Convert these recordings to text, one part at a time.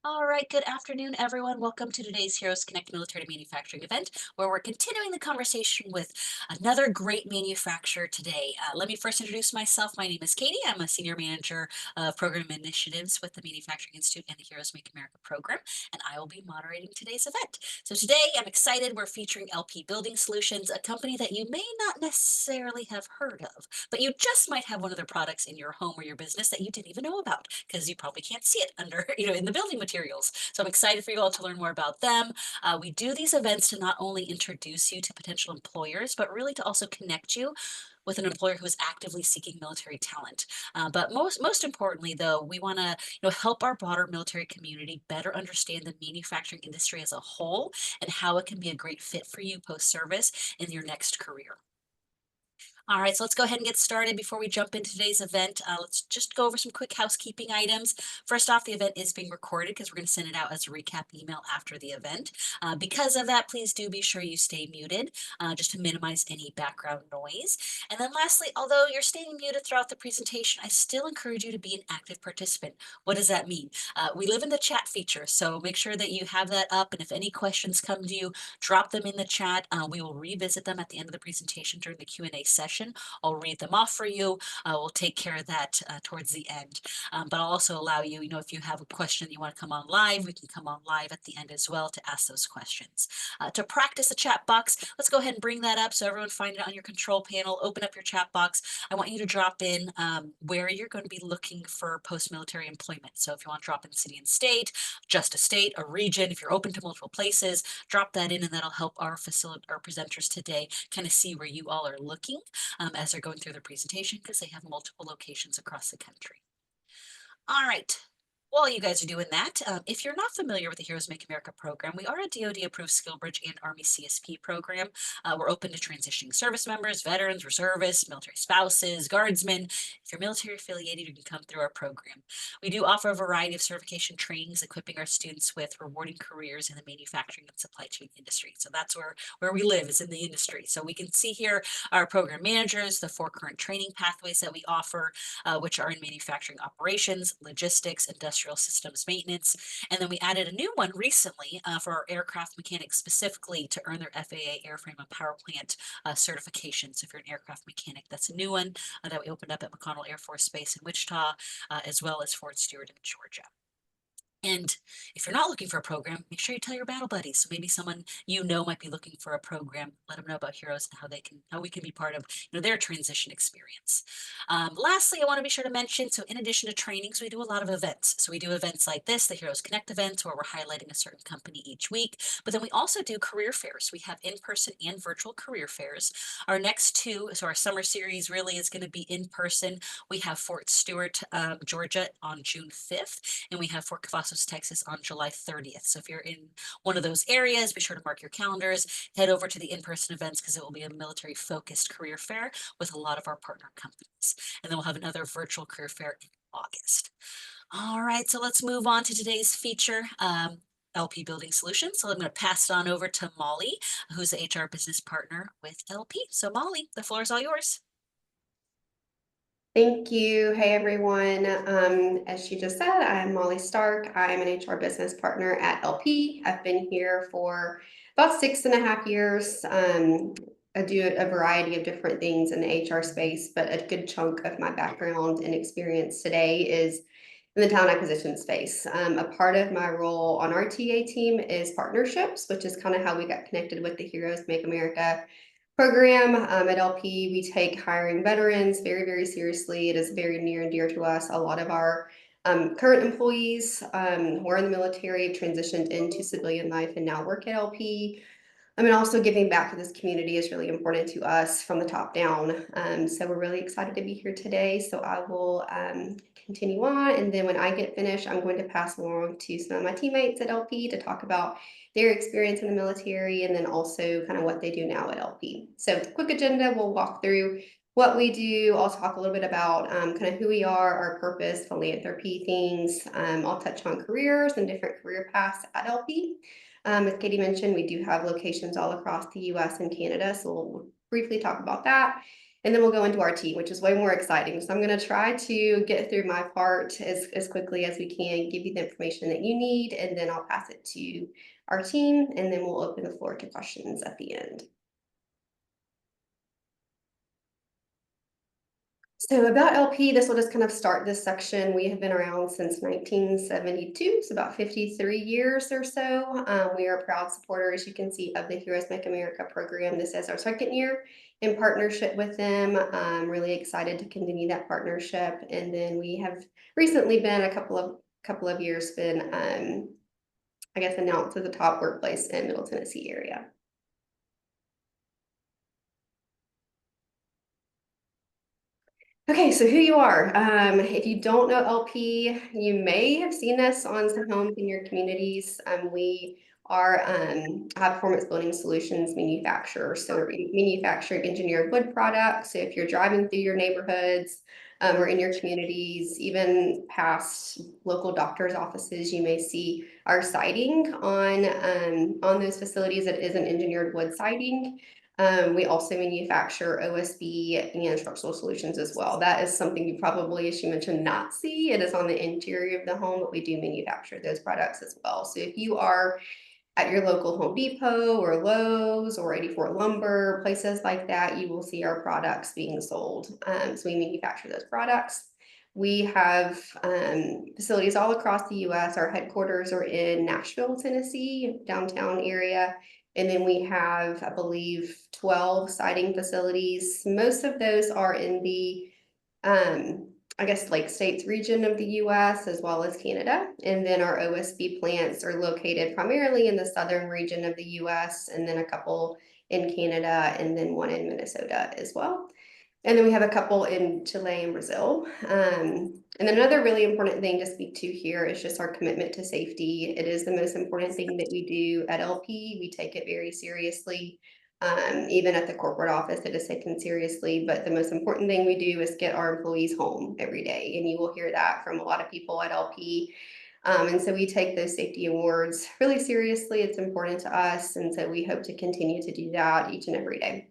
All right, good afternoon, everyone. Welcome to today's Heroes Connect Military to Manufacturing event, where we're continuing the conversation with another great manufacturer today. Let me first introduce myself. My name is Katie. I'm a Senior Manager of Program Initiatives with the Manufacturing Institute and the Heroes Make America program, and I will be moderating today's event. So today, I'm excited. We're featuring LP Building Solutions, a company that you may not necessarily have heard of, but you just might have one of their products in your home or your business that you didn't even know about because you probably can't see it under, in the building materials. So I'm excited for you all to learn more about them. We do these events to not only introduce you to potential employers, but really to also connect you with an employer who is actively seeking military talent. But most importantly, though, we want to help our broader military community better understand the manufacturing industry as a whole and how it can be a great fit for you post service in your next career. All right, so let's go ahead and get started. Before we jump into today's event, let's just go over some quick housekeeping items. First off, the event is being recorded because we're going to send it out as a recap email after the event. Because of that, please do be sure you stay muted just to minimize any background noise. And then lastly, although you're staying muted throughout the presentation, I still encourage you to be an active participant. What does that mean? We live in the chat feature, so make sure that you have that up. And if any questions come to you, drop them in the chat. We will revisit them at the end of the presentation during the Q&A session. I'll read them off for you. We'll take care of that towards the end. But I'll also allow you, if you have a question you want to come on live, we can come on live at the end as well to ask those questions. To practice the chat box, let's go ahead and bring that up so everyone find it on your control panel. Open up your chat box. I want you to drop in where you're going to be looking for post-military employment. So if you want to drop in city and state, just a state, a region, if you're open to multiple places, drop that in and that'll help our presenters today kind of see where you all are looking as they're going through their presentation because they have multiple locations across the country. All right. While you guys are doing that, if you're not familiar with the Heroes Make America program, we are a DoD-approved SkillBridge and Army CSP program. We're open to transitioning service members, veterans, reservists, military spouses, guardsmen. If you're military affiliated, you can come through our program. We do offer a variety of certification trainings, equipping our students with rewarding careers in the manufacturing and supply chain industry. So that's where we live, is in the industry. So we can see here our program managers, the 4 current training pathways that we offer, which are in manufacturing operations, logistics, industrial systems maintenance. And then we added a new one recently for our aircraft mechanics specifically to earn their FAA airframe and power plant certification. So if you're an aircraft mechanic, that's a new one that we opened up at McConnell Air Force Base in Wichita, as well as Fort Stewart in Georgia. And if you're not looking for a program, make sure you tell your battle buddies. So maybe someone might be looking for a program. Let them know about Heroes and how we can be part of their transition experience. Lastly, I want to be sure to mention, so in addition to trainings, we do a lot of events. So we do events like this, the Heroes Connect events, where we're highlighting a certain company each week. But then we also do career fairs. We have in-person and virtual career fairs. Our next two, so our summer series really is going to be in person. We have Fort Stewart, Georgia on June 5th, and we have Fort Cavazos, Texas on July 30th. So if you're in one of those areas, be sure to mark your calendars, head over to the in-person events because it will be a military focused career fair with a lot of our partner companies. And then we'll have another virtual career fair in August. All right, so let's move on to today's feature. LP Building Solutions. So I'm going to pass it on over to Molly, who's the HR business partner with LP. So Molly, the floor is all yours. Thank you. Hey, everyone. As she just said, I'm Molly Stark. I'm an HR business partner at LP. I've been here for about 6.5 years. I do a variety of different things in the HR space, but a good chunk of my background and experience today is in the talent acquisition space. A part of my role on our TA team is partnerships, which is kind of how we got connected with the Heroes Make America program. At LP, we take hiring veterans very, very seriously. It is very near and dear to us. A lot of our current employees who are in the military have transitioned into civilian life and now work at LP. I mean, also giving back to this community is really important to us from the top down. So we're really excited to be here today. So I will continue on. And then when I get finished, I'm going to pass along to some of my teammates at LP to talk about their experience in the military and then also kind of what they do now at LP. So quick agenda, we'll walk through what we do. I'll talk a little bit about kind of who we are, our purpose, philanthropy things. I'll touch on careers and different career paths at LP. As Katie mentioned, we do have locations all across the US and Canada, so we'll briefly talk about that. and then we'll go into our team, which is way more exciting. So I'm going to try to get through my part as quickly as we can, give you the information that you need, and then I'll pass it to our team, and then we'll open the floor to questions at the end. So about LP, this will just kind of start this section. We have been around since 1972, so about 53 years or so. We are proud supporters, you can see, of the Heroes Make America program. This is our second year in partnership with them. I'm really excited to continue that partnership. And then we have recently been a couple of years been, I guess, announced as a top workplace in Middle Tennessee area. Okay, so who you are. If you don't know LP, you may have seen us on some homes in your communities. We are high performance building solutions manufacturer. So we manufacture engineered wood products. So if you're driving through your neighborhoods or in your communities, even past local doctors' offices, you may see our siding on those facilities. It is an engineered wood siding. We also manufacture OSB and structural solutions as well. That is something you probably, as you mentioned, not see. It is on the interior of the home, but we do manufacture those products as well. So if you are at your local Home Depot or Lowe's or 84 Lumber, places like that, you will see our products being sold. So we manufacture those products. We have facilities all across the US. Our headquarters are in Nashville, Tennessee, downtown area. And then we have, I believe, 12 siding facilities. Most of those are in the, I guess, Lake States region of the US as well as Canada. And then our OSB plants are located primarily in the southern region of the US, and then a couple in Canada, and then one in Minnesota as well. And then we have a couple in Chile and Brazil. And another really important thing to speak to here is just our commitment to safety. It is the most important thing that we do at LP. We take it very seriously. Even at the corporate office, it is taken seriously. But the most important thing we do is get our employees home every day. And you will hear that from a lot of people at LP. And so we take those safety awards really seriously. It's important to us. And so we hope to continue to do that each and every day.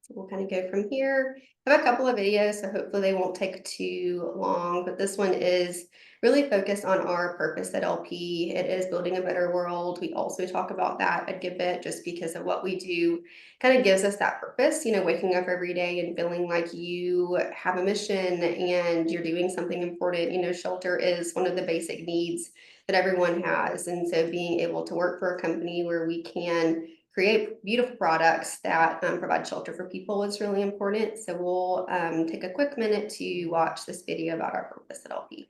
So we'll kind of go from here. I have a couple of videos, so hopefully they won't take too long, but this one is really focused on our purpose at LP. It is building a better world. We also talk about that a good bit just because of what we do kind of gives us that purpose, you know, waking up every day and feeling like you have a mission and you're doing something important. You know, shelter is one of the basic needs that everyone has. And so being able to work for a company where we can create beautiful products that provide shelter for people is really important. So we'll take a quick minute to watch this video about our purpose at LP.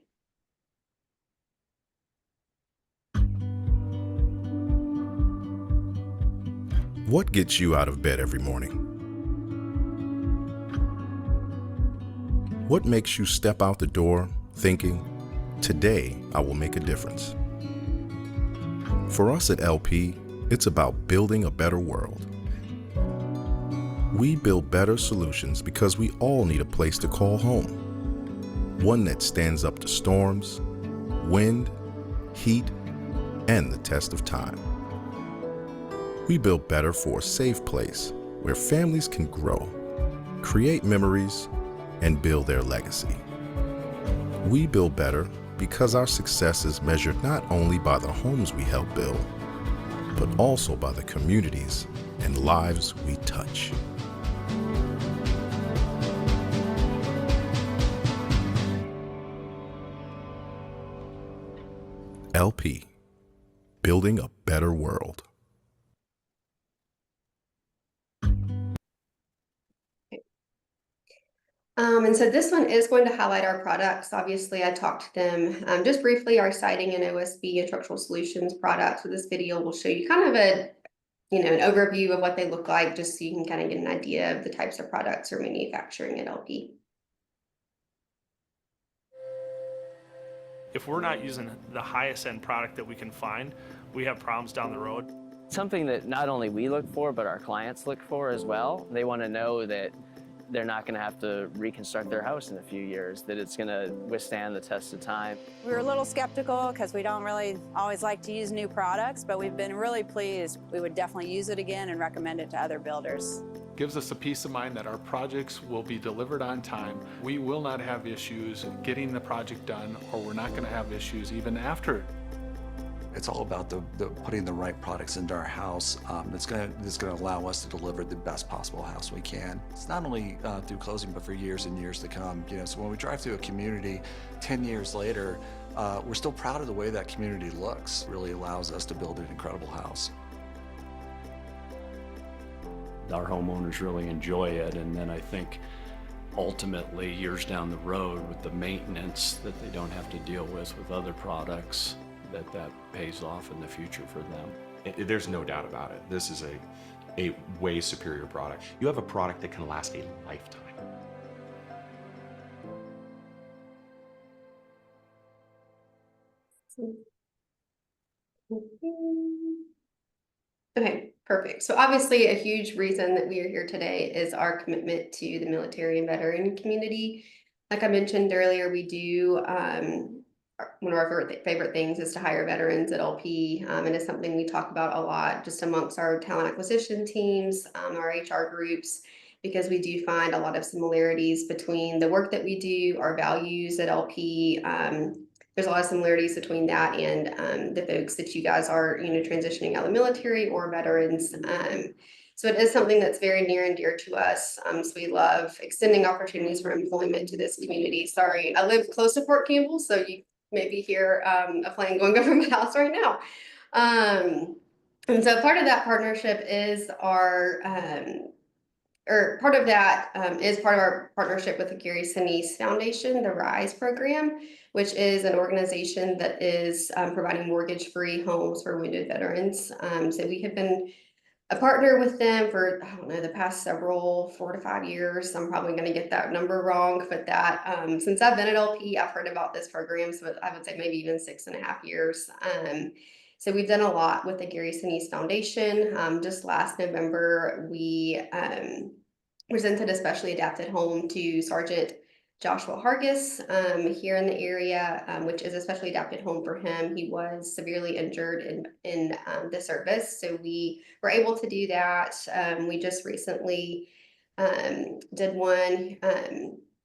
What gets you out of bed every morning? What makes you step out the door thinking, today I will make a difference? For us at LP, it's about building a better world. We build better solutions because we all need a place to call home. One that stands up to storms, wind, heat, and the test of time. We build better for a safe place where families can grow, create memories, and build their legacy. We build better because our success is measured not only by the homes we help build, but also by the communities and lives we touch. LP, building a better world. And so this one is going to highlight our products. Obviously, I talked to them just briefly, our siding and OSB and structural solutions products. So this video will show you kind of an overview of what they look like, just so you can kind of get an idea of the types of products we're manufacturing at LP. If we're not using the highest end product that we can find, we have problems down the road. Something that not only we look for, but our clients look for as well. They want to know that they're not going to have to reconstruct their house in a few years, that it's going to withstand the test of time. We were a little skeptical because we don't really always like to use new products, but we've been really pleased. We would definitely use it again and recommend it to other builders. Gives us a peace of mind that our projects will be delivered on time. We will not have issues getting the project done, or we're not going to have issues even after. It's all about the putting the right products into our house. That's going to allow us to deliver the best possible house we can. It's not only through closing, but for years and years to come. You know, so when we drive through a community 10 years later, we're still proud of the way that community looks. It really allows us to build an incredible house. Our homeowners really enjoy it, and then I think ultimately years down the road with the maintenance that they don't have to deal with other products, that pays off in the future for them. There's no doubt about it. This is a way superior product. You have a product that can last a lifetime. Okay, perfect. So obviously a huge reason that we are here today is our commitment to the military and veteran community. Like I mentioned earlier, we do, one of our favorite things is to hire veterans at LP, and it's something we talk about a lot just amongst our talent acquisition teams, our HR groups, because we do find a lot of similarities between the work that we do, our values at LP. There's a lot of similarities between that and the folks that you guys are, transitioning out of the military or veterans. So it is something that's very near and dear to us. So we love extending opportunities for employment to this community. Sorry, I live close to Fort Campbell, so you maybe hear a plane going over my house right now. And so part of that partnership is part of our partnership with the Gary Sinise Foundation, the RISE program, which is an organization that is providing mortgage-free homes for wounded veterans. So we have been a partner with them for, I don't know, the past 4 to 5 years. I'm probably going to get that number wrong, but since I've been at LP, I've heard about this program. So I would say maybe even 6.5 years. So we've done a lot with the Gary Sinise Foundation. Just last November, we presented a specially adapted home to Sergeant Joshua Hargis here in the area, which is a specially adapted home for him. He was severely injured in the service, so we were able to do that. We just recently did one,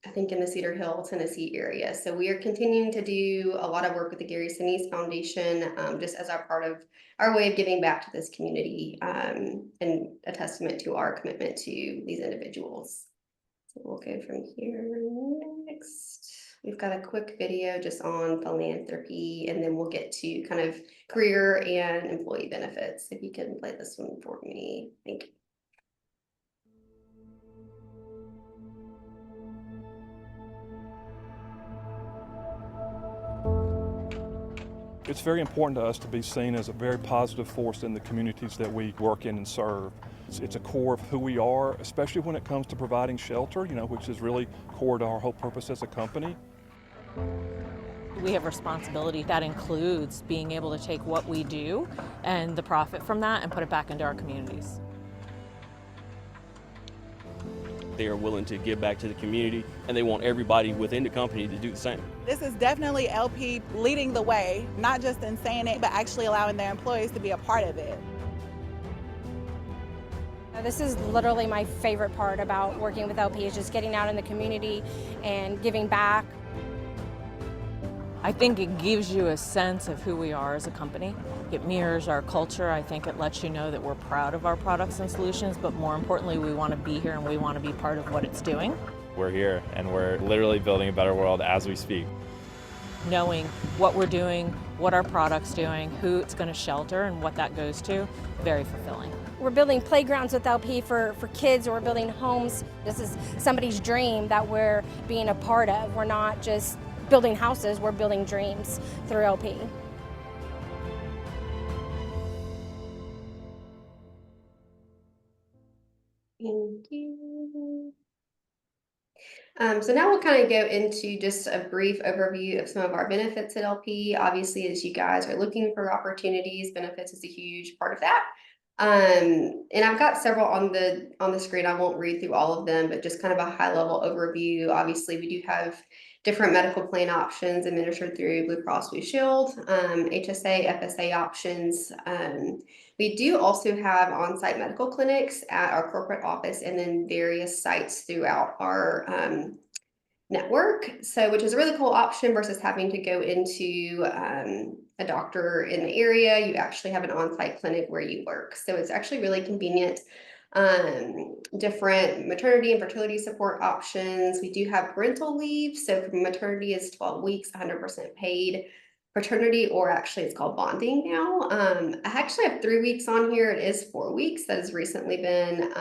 I think in the Cedar Hill, Tennessee area. So we are continuing to do a lot of work with the Gary Sinise Foundation, just as our part of our way of giving back to this community, and a testament to our commitment to these individuals. So we'll go from here next. We've got a quick video just on philanthropy, and then we'll get to kind of career and employee benefits. If you can play this one for me, thank you. It's very important to us to be seen as a very positive force in the communities that we work in and serve. It's a core of who we are, especially when it comes to providing shelter, which is really core to our whole purpose as a company. We have responsibility that includes being able to take what we do and the profit from that and put it back into our communities. They are willing to give back to the community, and they want everybody within the company to do the same. This is definitely LP leading the way, not just in saying it, but actually allowing their employees to be a part of it. This is literally my favorite part about working with LP, is just getting out in the community and giving back. I think it gives you a sense of who we are as a company. It mirrors our culture. I think it lets you know that we're proud of our products and solutions, but more importantly, we want to be here and we want to be part of what it's doing. We're here and we're literally building a better world as we speak. Knowing what we're doing, what our product's doing, who it's going to shelter, and what that goes to, very fulfilling. We're building playgrounds with LP for kids, or we're building homes. This is somebody's dream that we're being a part of. We're not just building houses, we're building dreams through LP. Thank you. So now we'll kind of go into just a brief overview of some of our benefits at LP. Obviously, as you guys are looking for opportunities, benefits is a huge part of that. And I've got several on the screen. I won't read through all of them, but just kind of a high level overview. Obviously, we do have different medical plan options administered through Blue Cross Blue Shield, HSA, FSA options. We do also have on-site medical clinics at our corporate office and then various sites throughout our network. So, which is a really cool option versus having to go into a doctor in the area. You actually have an on-site clinic where you work. So it's actually really convenient. Different maternity and fertility support options. We do have parental leave. So for maternity is 12 weeks, 100% paid. Paternity, or actually it's called bonding now. I actually have 3 weeks on here. It is 4 weeks. That has recently been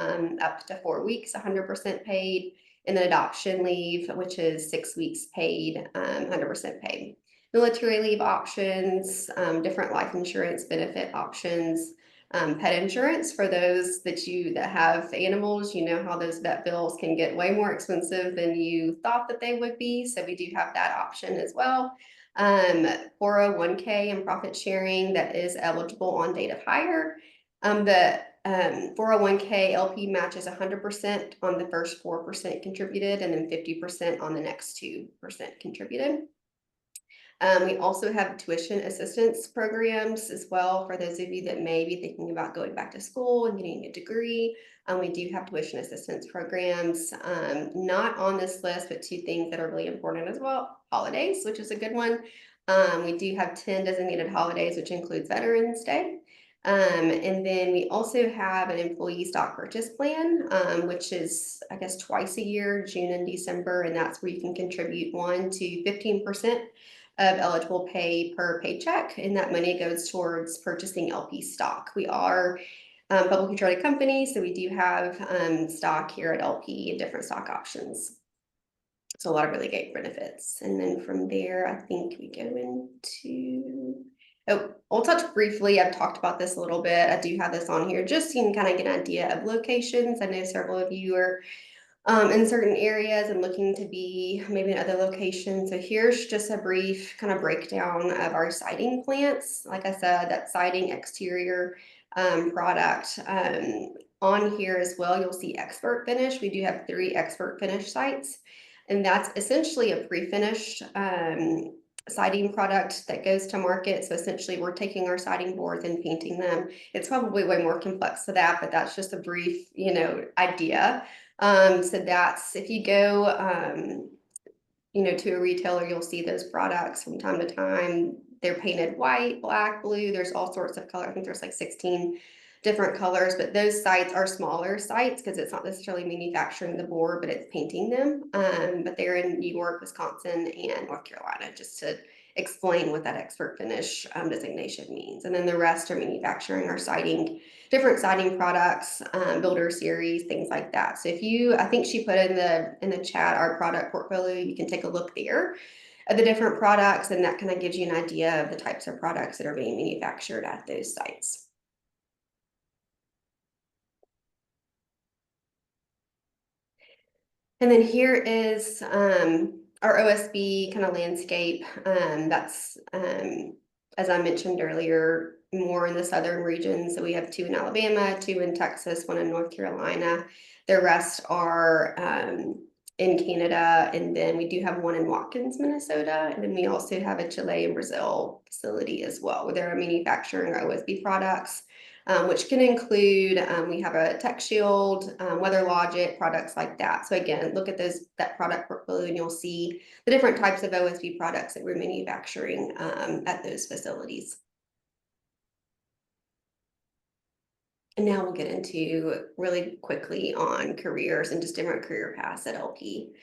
up to 4 weeks, 100% paid. And then adoption leave, which is 6 weeks paid, 100% paid. Military leave options, different life insurance benefit options, pet insurance for those that have animals. You know how those vet bills can get way more expensive than you thought that they would be. So we do have that option as well. 401k and profit sharing that is eligible on date of hire. The 401k LP matches 100% on the first 4% contributed and then 50% on the next 2% contributed. We also have tuition assistance programs as well for those of you that may be thinking about going back to school and getting a degree. We do have tuition assistance programs. Not on this list, but 2 things that are really important as well. Holidays, which is a good one. We do have 10 designated holidays, which includes Veterans Day. And then we also have an employee stock purchase plan, which is, I guess, twice a year, June and December, and that's where you can contribute 1 to 15% of eligible pay per paycheck, and that money goes towards purchasing LP stock. We are a publicly traded company, so we do have stock here at LP and different stock options. So a lot of really great benefits. And then from there, I think we go into, I'll touch briefly. I've talked about this a little bit. I do have this on here just so you can kind of get an idea of locations. I know several of you are in certain areas and looking to be maybe in other locations. So here's just a brief kind of breakdown of our siding plants. Like I said, that siding exterior product. On here as well, you'll see expert finish. We do have 3 expert finish sites, and that's essentially a pre-finished siding product that goes to market. So essentially we're taking our siding boards and painting them. It's probably way more complex than that, but that's just a brief, idea. So that's, if you go, to a retailer, you'll see those products from time to time. They're painted white, black, blue. There's all sorts of color. I think there's like 16 different colors, but those sites are smaller sites because it's not necessarily manufacturing the board, but it's painting them. But they're in New York, Wisconsin, and North Carolina, just to explain what that expert finish designation means. And then the rest are manufacturing our siding, different siding products, builder series, things like that. So I think she put in the chat our product portfolio. You can take a look there at the different products, and that kind of gives you an idea of the types of products that are being manufactured at those sites. And then here is our OSB kind of landscape. That's, as I mentioned earlier, more in the southern region. So we have 2 in Alabama, 2 in Texas, 1 in North Carolina. The rest are in Canada, and then we do have 1 in Watkins, Minnesota. And then we also have a Chile and Brazil facility as well, where they're manufacturing our OSB products. Which can include, we have a Tech Shield, Weather Logic, products like that. So again, look at that product portfolio and you'll see the different types of OSB products that we're manufacturing at those facilities. And now we'll get into really quickly on careers and just different career paths at LP.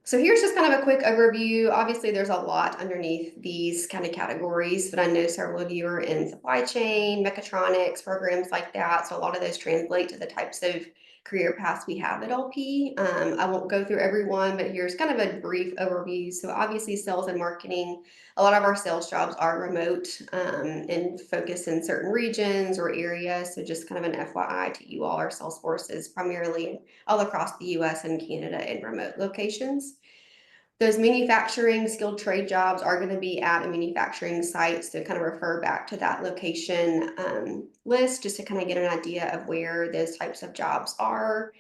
So here's just kind of a quick overview. Obviously, there's a lot underneath these kind of categories, but I know several of you are in supply chain, mechatronics, programs like that. So a lot of those translate to the types of career paths we have at LP. I won't go through every one, but here's kind of a brief overview. So obviously sales and marketing, a lot of our sales jobs are remote and focused in certain regions or areas. So just kind of an FYI to you all, our sales force is primarily all across the US and Canada in remote locations. Those manufacturing skilled trade jobs are going to be at a manufacturing site. So kind of refer back to that location list just to kind of get an idea of where those types of jobs are.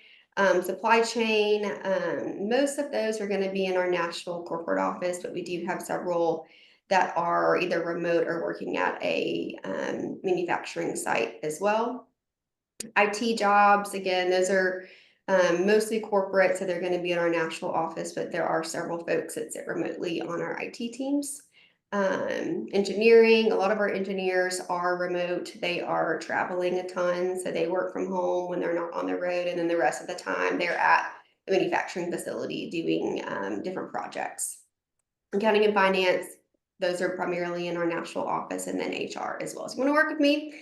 Supply chain, most of those are going to be in our Nashville corporate office, but we do have several that are either remote or working at a manufacturing site as well. IT jobs, again, those are mostly corporate, so they're going to be in our Nashville office, but there are several folks that sit remotely on our IT teams. Engineering, a lot of our engineers are remote. They are traveling a ton, so they work from home when they're not on the road, and then the rest of the time they're at the manufacturing facility doing different projects. Accounting and finance, those are primarily in our Nashville office, and then HR as well. So you want to work with me?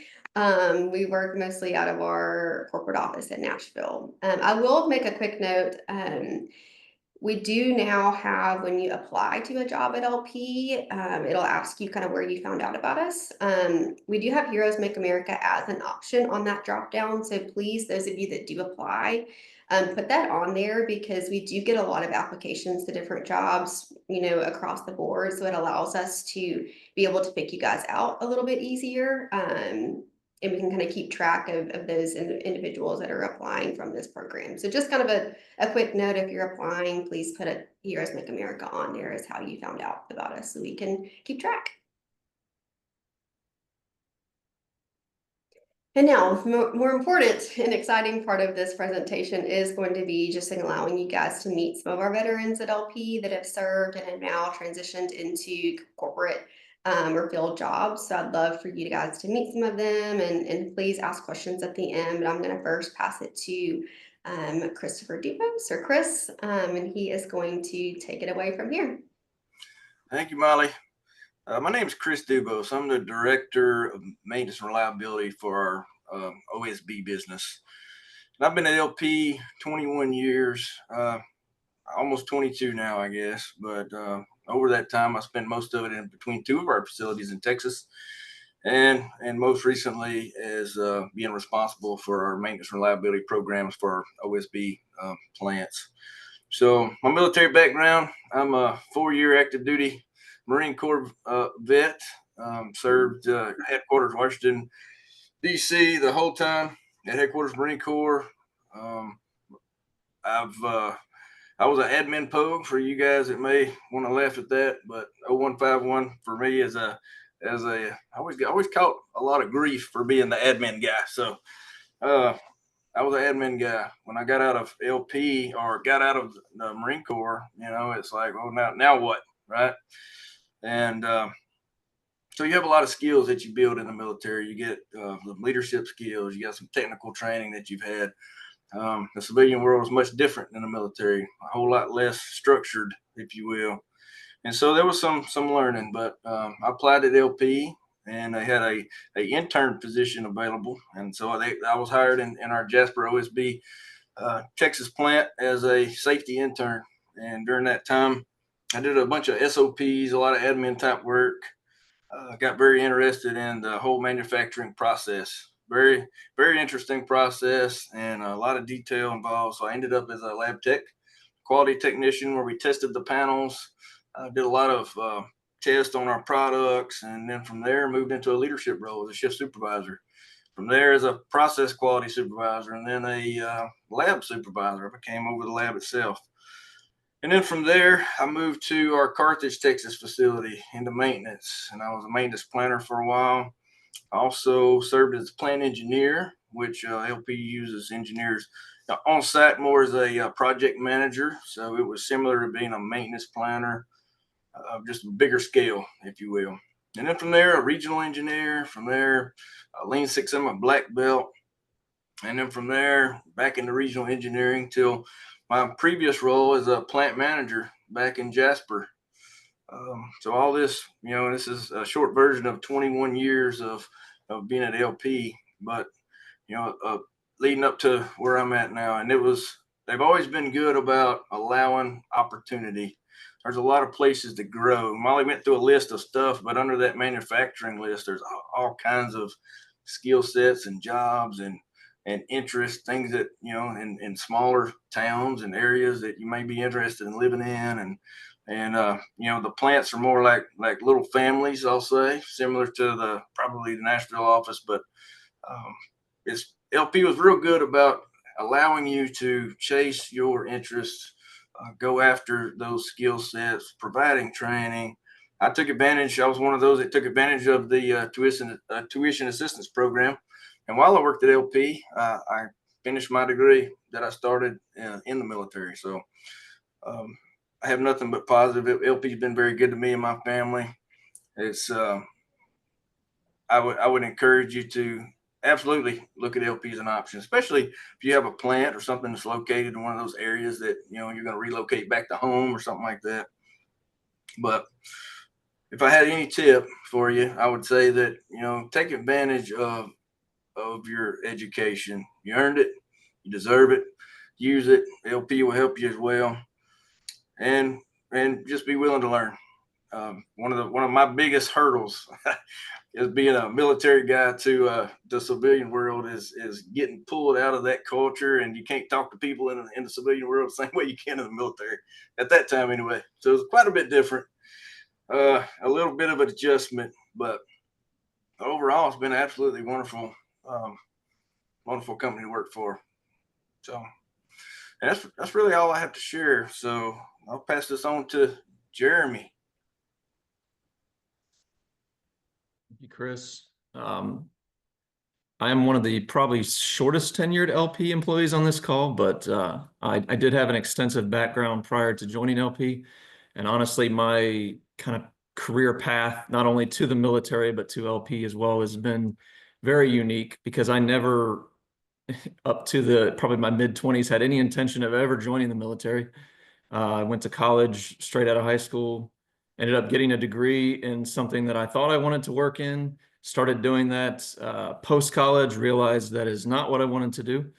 We work mostly out of our corporate office in Nashville. I will make a quick note. We do now have, when you apply to a job at LP, it'll ask you kind of where you found out about us. We do have Heroes Make America as an option on that drop down. So please, those of you that do apply, put that on there, because we do get a lot of applications to different jobs, across the board. So it allows us to be able to pick you guys out a little bit easier. And we can kind of keep track of those individuals that are applying from this program. So just kind of a quick note, if you're applying, please put a Heroes Make America on there as how you found out about us, so we can keep track. And now, more important and exciting part of this presentation is going to be just allowing you guys to meet some of our veterans at LP that have served and have now transitioned into corporate or field jobs. So I'd love for you guys to meet some of them, and please ask questions at the end. But I'm going to first pass it to Christopher Dupos, or Chris, and he is going to take it away from here. Thank you, Molly. My name is Chris Dubos. I'm the Director of Maintenance and Reliability for our OSB business. And I've been at LP 21 years, almost 22 now, I guess. But over that time, I spent most of it in between two of our facilities in Texas, and most recently as being responsible for our maintenance and reliability programs for our OSB plants. So my military background, I'm a 4-year active duty Marine Corps vet, served headquarters Washington, D.C. the whole time at headquarters Marine Corps. I was an admin pogue for you guys that may want to laugh at that, but 0151 for me I always caught a lot of grief for being the admin guy. So I was an admin guy. When I got out of LP, or got out of the Marine Corps, it's like, oh, now what, right? And so you have a lot of skills that you build in the military. You get some leadership skills. You got some technical training that you've had. The civilian world is much different than the military, a whole lot less structured, if you will. And so there was some learning, but I applied at LP, and they had a intern position available. And so I was hired in our Jasper OSB Texas plant as a safety intern. And during that time, I did a bunch of SOPs, a lot of admin type work. Got very interested in the whole manufacturing process. Very, very interesting process, and a lot of detail involved. So I ended up as a lab tech, quality technician, where we tested the panels, did a lot of tests on our products, and then from there moved into a leadership role as a shift supervisor. From there as a process quality supervisor, and then a lab supervisor. I became over the lab itself. And then from there, I moved to our Carthage, Texas facility into maintenance, and I was a maintenance planner for a while. I also served as a plant engineer, which LP uses engineers on site more as a project manager. So it was similar to being a maintenance planner, just a bigger scale, if you will. And then from there, a regional engineer. From there, a Lean Six Sigma black belt. And then from there, back into regional engineering till my previous role as a plant manager back in Jasper. So all this, this is a short version of 21 years of being at LP, but, leading up to where I'm at now. And they've always been good about allowing opportunity. There's a lot of places to grow. Molly went through a list of stuff, but under that manufacturing list, there's all kinds of skill sets and jobs and interest, things that, in smaller towns and areas that you may be interested in living in. And the plants are more like little families, I'll say, similar to probably the Nashville office, but LP was real good about allowing you to chase your interests, go after those skill sets, providing training, I took advantage. I was one of those that took advantage of the tuition assistance program. And while I worked at LP, I finished my degree that I started in the military. So I have nothing but positive. LP's been very good to me and my family. It's I would encourage you to absolutely look at LP as an option, especially if you have a plant or something that's located in one of those areas that you're going to relocate back to home or something like that. But if I had any tip for you, I would say that take advantage of your education. You earned it, you deserve it. Use it. LP will help you as well, and just be willing to learn. One of my biggest hurdles is being a military guy to the civilian world is getting pulled out of that culture, and you can't talk to people in the civilian world the same way you can in the military at that time anyway. So it's quite a bit different, a little bit of an adjustment, but overall it's been absolutely wonderful, wonderful company to work for. So and that's really all I have to share. So I'll pass this on to Jeremy. Thank you, Chris. I am one of the probably shortest tenured LP employees on this call, but I did have an extensive background prior to joining LP. And honestly, my kind of career path, not only to the military, but to LP as well, has been very unique because I never, up to probably my mid-20s, had any intention of ever joining the military. I went to college straight out of high school, ended up getting a degree in something that I thought I wanted to work in, started doing that post-college, realized that is not what I wanted to do.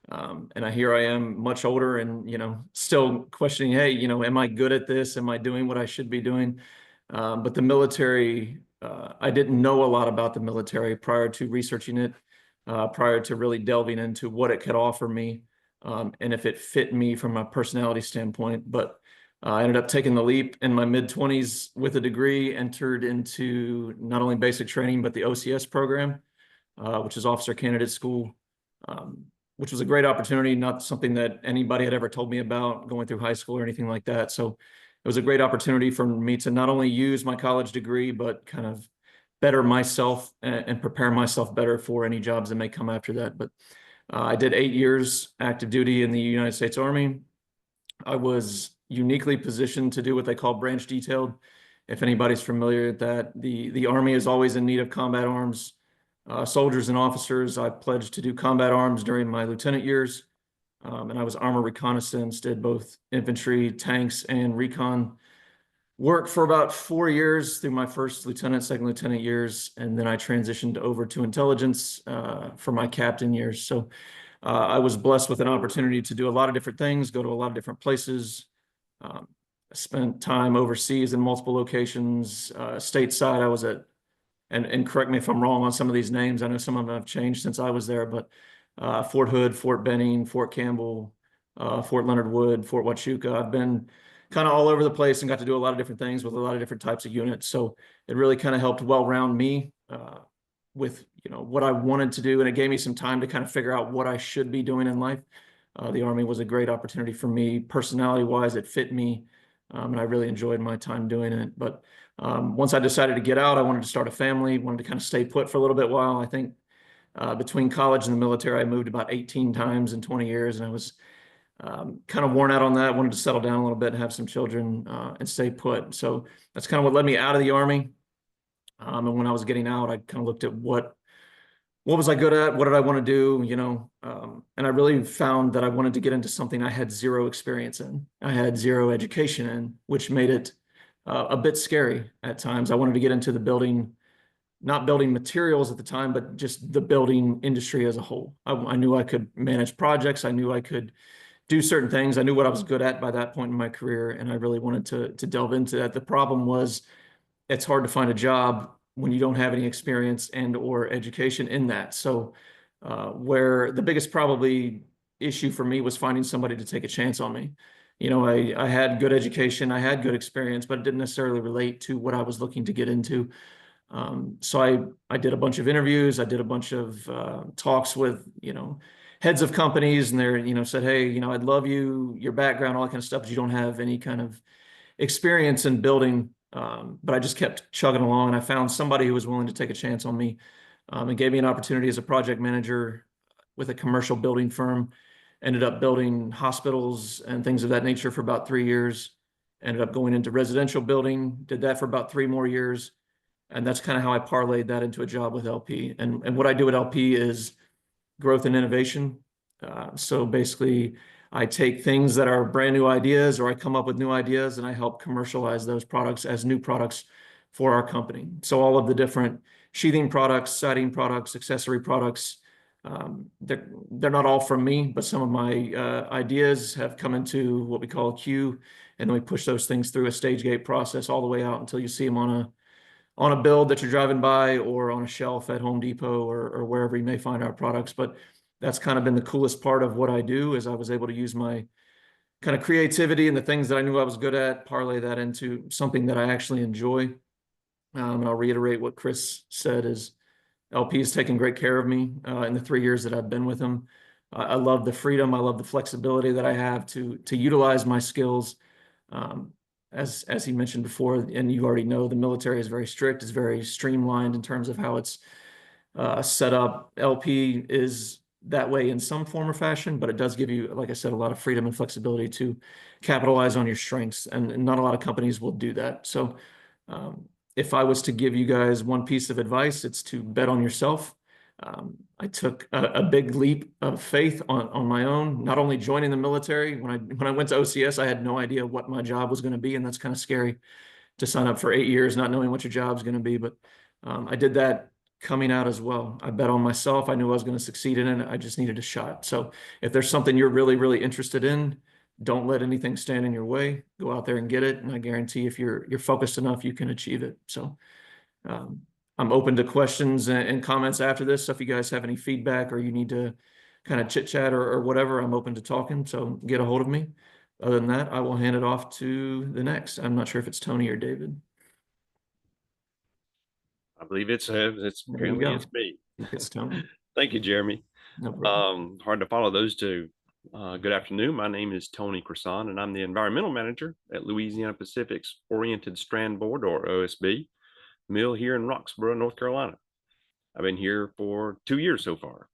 And here I am much older and, still questioning, hey, am I good at this? Am I doing what I should be doing? But the military, I didn't know a lot about the military prior to researching it, prior to really delving into what it could offer me. And if it fit me from a personality standpoint. But I ended up taking the leap in my mid-20s with a degree, entered into not only basic training, but the OCS program, which is Officer Candidate School, which was a great opportunity, not something that anybody had ever told me about going through high school or anything like that. So it was a great opportunity for me to not only use my college degree, but kind of better myself and prepare myself better for any jobs that may come after that. But I did 8 years active duty in the United States Army. I was uniquely positioned to do what they call branch detailed. If anybody's familiar with that, the Army is always in need of combat arms, soldiers and officers. I pledged to do combat arms during my lieutenant years, and I was armor reconnaissance, did both infantry, tanks, and recon work for about 4 years through my first lieutenant, second lieutenant years, and then I transitioned over to intelligence for my captain years. So I was blessed with an opportunity to do a lot of different things, go to a lot of different places. I spent time overseas in multiple locations, stateside. I was at, and correct me if I'm wrong on some of these names. I know some of them have changed since I was there, but Fort Hood, Fort Benning, Fort Campbell, Fort Leonard Wood, Fort Huachuca. I've been kind of all over the place and got to do a lot of different things with a lot of different types of units. So it really kind of helped well-round me with what I wanted to do, and it gave me some time to kind of figure out what I should be doing in life. The Army was a great opportunity for me. Personality-wise, it fit me, and I really enjoyed my time doing it. But once I decided to get out, I wanted to start a family, wanted to kind of stay put for a little bit while. I think between college and the military, I moved about 18 times in 20 years, and I was kind of worn out on that, wanted to settle down a little bit, have some children, and stay put. So that's kind of what led me out of the Army. And when I was getting out, I kind of looked at what was I good at? What did I want to do? And I really found that I wanted to get into something I had zero experience in. I had zero education in, which made it a bit scary at times. I wanted to get into the building, not building materials at the time, but just the building industry as a whole. I knew I could manage projects. I knew I could do certain things. I knew what I was good at by that point in my career, and I really wanted to delve into that. The problem was it's hard to find a job when you don't have any experience and or education in that. So where the biggest probably issue for me was finding somebody to take a chance on me. I had good education, I had good experience, but it didn't necessarily relate to what I was looking to get into. So I did a bunch of interviews. I did a bunch of talks with, heads of companies, and they're, said, hey, I'd love your background, all that kind of stuff, but you don't have any kind of experience in building But I just kept chugging along, and I found somebody who was willing to take a chance on me, and gave me an opportunity as a project manager with a commercial building firm. Ended up building hospitals and things of that nature for about 3 years. Ended up going into residential building, did that for about 3 more years. And that's kind of how I parlayed that into a job with LP. And what I do at LP is growth and innovation. So basically, I take things that are brand new ideas, or I come up with new ideas, and I help commercialize those products as new products for our company. So all of the different sheathing products, siding products, accessory products, they're not all from me, but some of my ideas have come into what we call a queue, and then we push those things through a stage gate process all the way out until you see them on a build that you're driving by, or on a shelf at Home Depot, or wherever you may find our products. But that's kind of been the coolest part of what I do, is I was able to use my kind of creativity and the things that I knew I was good at, parlay that into something that I actually enjoy. And I'll reiterate what Chris said, is LP has taken great care of me in the 3 years that I've been with him. I love the freedom. I love the flexibility that I have to utilize my skills. As he mentioned before, and you already know, the military is very strict, is very streamlined in terms of how it's set up. LP is that way in some form or fashion, but it does give you, like I said, a lot of freedom and flexibility to capitalize on your strengths, and not a lot of companies will do that. So if I was to give you guys one piece of advice, it's to bet on yourself. I took a big leap of faith on my own, not only joining the military. When I went to OCS, I had no idea what my job was going to be, and that's kind of scary to sign up for 8 years not knowing what your job's going to be. But I did that coming out as well. I bet on myself. I knew I was going to succeed in it. I just needed a shot. So if there's something you're really, really interested in, don't let anything stand in your way. Go out there and get it, and I guarantee if you're focused enough, you can achieve it. So I'm open to questions and comments after this. So if you guys have any feedback, or you need to kind of chit chat or whatever, I'm open to talking. So get a hold of me. Other than that, I will hand it off to the next. I'm not sure if it's Tony or David. I believe it's apparently go. it's me. It's Tony. Thank you, Jeremy. No problem. Hard to follow those two. Good afternoon. My name is Tony Croissant, and I'm the environmental manager at Louisiana Pacific's Oriented Strand Board, or OSB, mill here in Roxborough, North Carolina. I've been here for 2 years so far.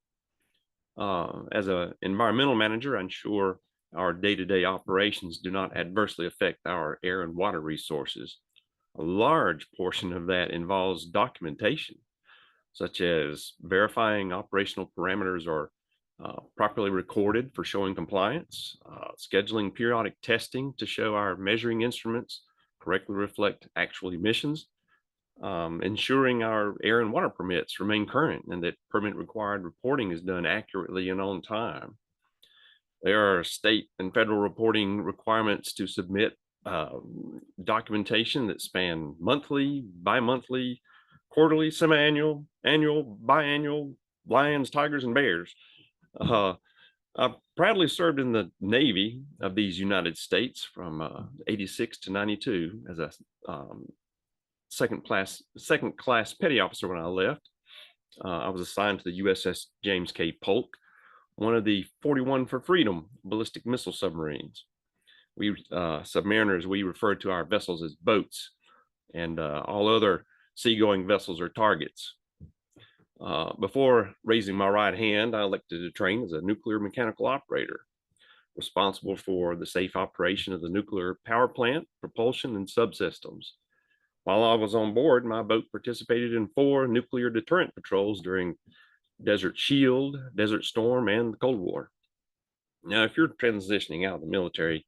As an environmental manager, I ensure our day-to-day operations do not adversely affect our air and water resources. A large portion of that involves documentation, such as verifying operational parameters are properly recorded for showing compliance, scheduling periodic testing to show our measuring instruments correctly reflect actual emissions, ensuring our air and water permits remain current and that permit required reporting is done accurately and on time. There are state and federal reporting requirements to submit documentation that span monthly, bi-monthly, quarterly, semi-annual, annual, biannual, lions, tigers, and bears. I proudly served in the Navy of these United States from 86 to 92 as a second class petty officer. When I left, I was assigned to the USS James K. Polk, one of the 41 for Freedom ballistic missile submarines. We submariners, we refer to our vessels as boats, and all other seagoing vessels are targets. Before raising my right hand, I elected to train as a nuclear mechanical operator, responsible for the safe operation of the nuclear power plant, propulsion, and subsystems. While I was on board, my boat participated in 4 nuclear deterrent patrols during Desert Shield, Desert Storm, and the Cold War. Now, if you're transitioning out of the military,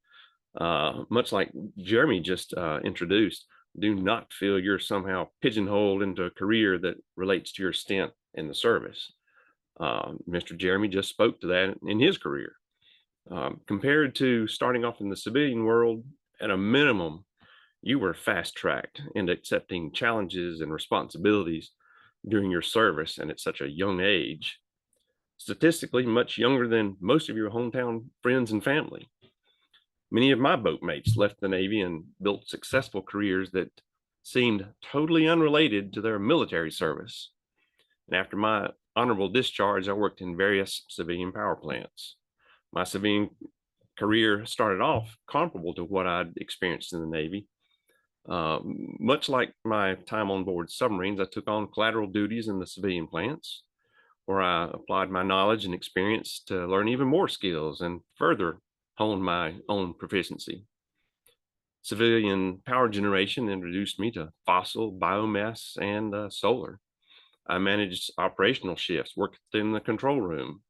much like Jeremy just introduced, do not feel you're somehow pigeonholed into a career that relates to your stint in the service. Mr. Jeremy just spoke to that in his career. Compared to starting off in the civilian world, at a minimum, you were fast-tracked into accepting challenges and responsibilities during your service, and at such a young age. Statistically, much younger than most of your hometown friends and family. Many of my boatmates left the Navy and built successful careers that seemed totally unrelated to their military service. And after my honorable discharge, I worked in various civilian power plants. My civilian career started off comparable to what I'd experienced in the Navy. Much like my time on board submarines, I took on collateral duties in the civilian plants, where I applied my knowledge and experience to learn even more skills and further hone my own proficiency. Civilian power generation introduced me to fossil, biomass, and solar. I managed operational shifts, worked in the control room,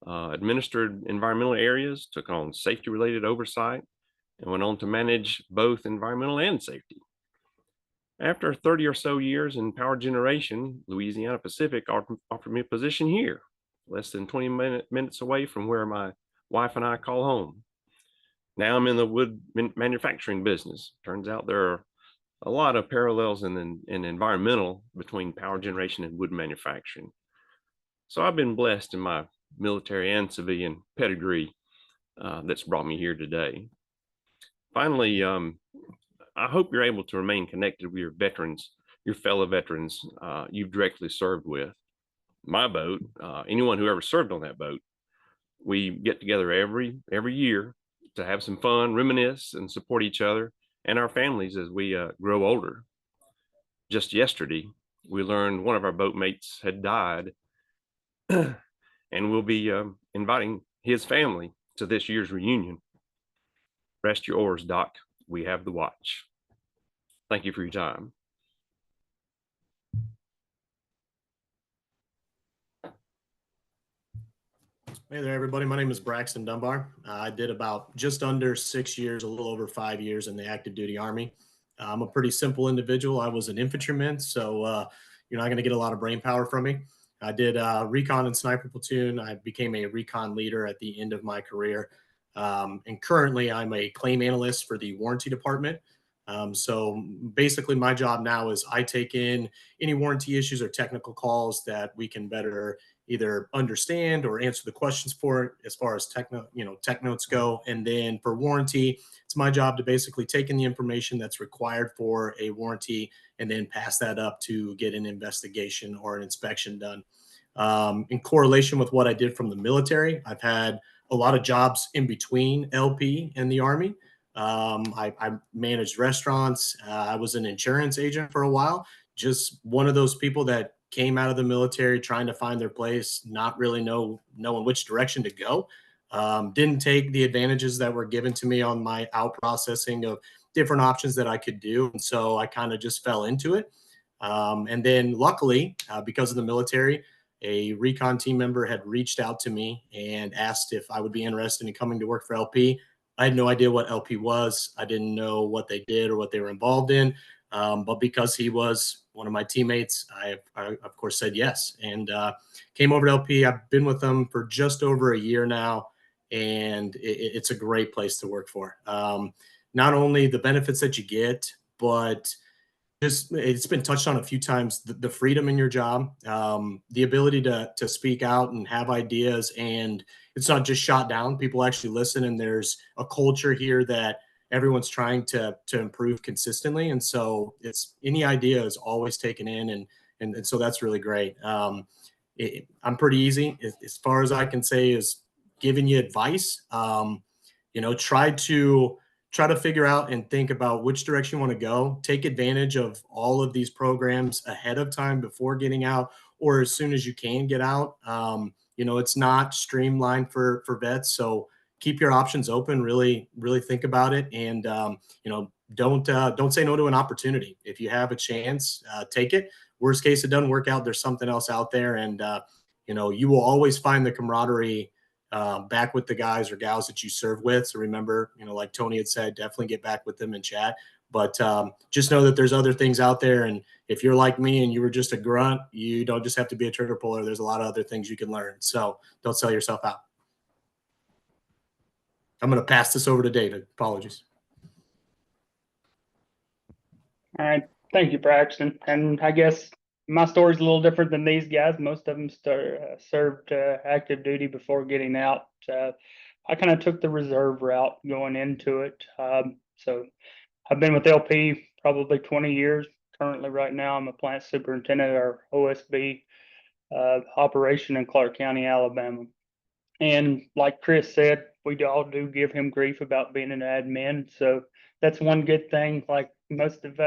administered environmental areas, took on safety related oversight, and went on to manage both environmental and safety. After 30 or so years in power generation, Louisiana Pacific offered me a position here, less than 20 minutes away from where my wife and I call home. Now I'm in the wood manufacturing business. Turns out there are a lot of parallels in environmental between power generation and wood manufacturing. So I've been blessed in my military and civilian pedigree that's brought me here today. Finally, I hope you're able to remain connected with your veterans, your fellow veterans you've directly served with. My boat, anyone who ever served on that boat, we get together every year to have some fun, reminisce, and support each other and our families as we grow older. Just yesterday, we learned one of our boatmates had died, and we'll be inviting his family to this year's reunion. Rest your oars, Doc. We have the watch. Thank you for your time. Hey there, everybody. My name is Braxton Dunbar. I did about just under 6 years, a little over 5 years in the active duty Army. I'm a pretty simple individual. I was an infantryman, so you're not going to get a lot of brain power from me. I did recon and sniper platoon. I became a recon leader at the end of my career. And currently, I'm a claim analyst for the warranty department. So basically, my job now is I take in any warranty issues or technical calls that we can better either understand or answer the questions for it as far as tech notes go. And then for warranty, it's my job to basically take in the information that's required for a warranty and then pass that up to get an investigation or an inspection done. In correlation with what I did from the military, I've had a lot of jobs in between LP and the Army. I managed restaurants. I was an insurance agent for a while. Just one of those people that came out of the military trying to find their place, not really knowing which direction to go. Didn't take the advantages that were given to me on my out processing of different options that I could do. And so I kind of just fell into it. And then luckily, because of the military, a recon team member had reached out to me and asked if I would be interested in coming to work for LP. I had no idea what LP was. I didn't know what they did or what they were involved in. But because he was one of my teammates, I of course said yes and came over to LP. I've been with them for just over a year now, and it's a great place to work for. Not only the benefits that you get, but just it's been touched on a few times, the freedom in your job, the ability to speak out and have ideas, and it's not just shot down. People actually listen, and there's a culture here that everyone's trying to improve consistently, and so it's any idea is always taken in, and so that's really great. I'm pretty easy as far as I can say is giving you advice. Try to figure out and think about which direction you want to go. Take advantage of all of these programs ahead of time before getting out, or as soon as you can get out. It's not streamlined for vets, so keep your options open. Really, really think about it, and don't say no to an opportunity. If you have a chance, take it. Worst case, it doesn't work out. There's something else out there, and you will always find the camaraderie back with the guys or gals that you serve with. So remember, like Tony had said, definitely get back with them and chat. But just know that there's other things out there. And if you're like me and you were just a grunt, you don't just have to be a trigger puller. There's a lot of other things you can learn. So don't sell yourself out. I'm going to pass this over to David. Apologies. All right. Thank you, Braxton. And I guess my story's a little different than these guys. Most of them served active duty before getting out. I kind of took the reserve route going into it. So I've been with LP probably 20 years. Currently, right now, I'm a plant superintendent at our OSB operation in Clark County, Alabama. And like Chris said, we all do give him grief about being an admin. So that's one good thing. Like most of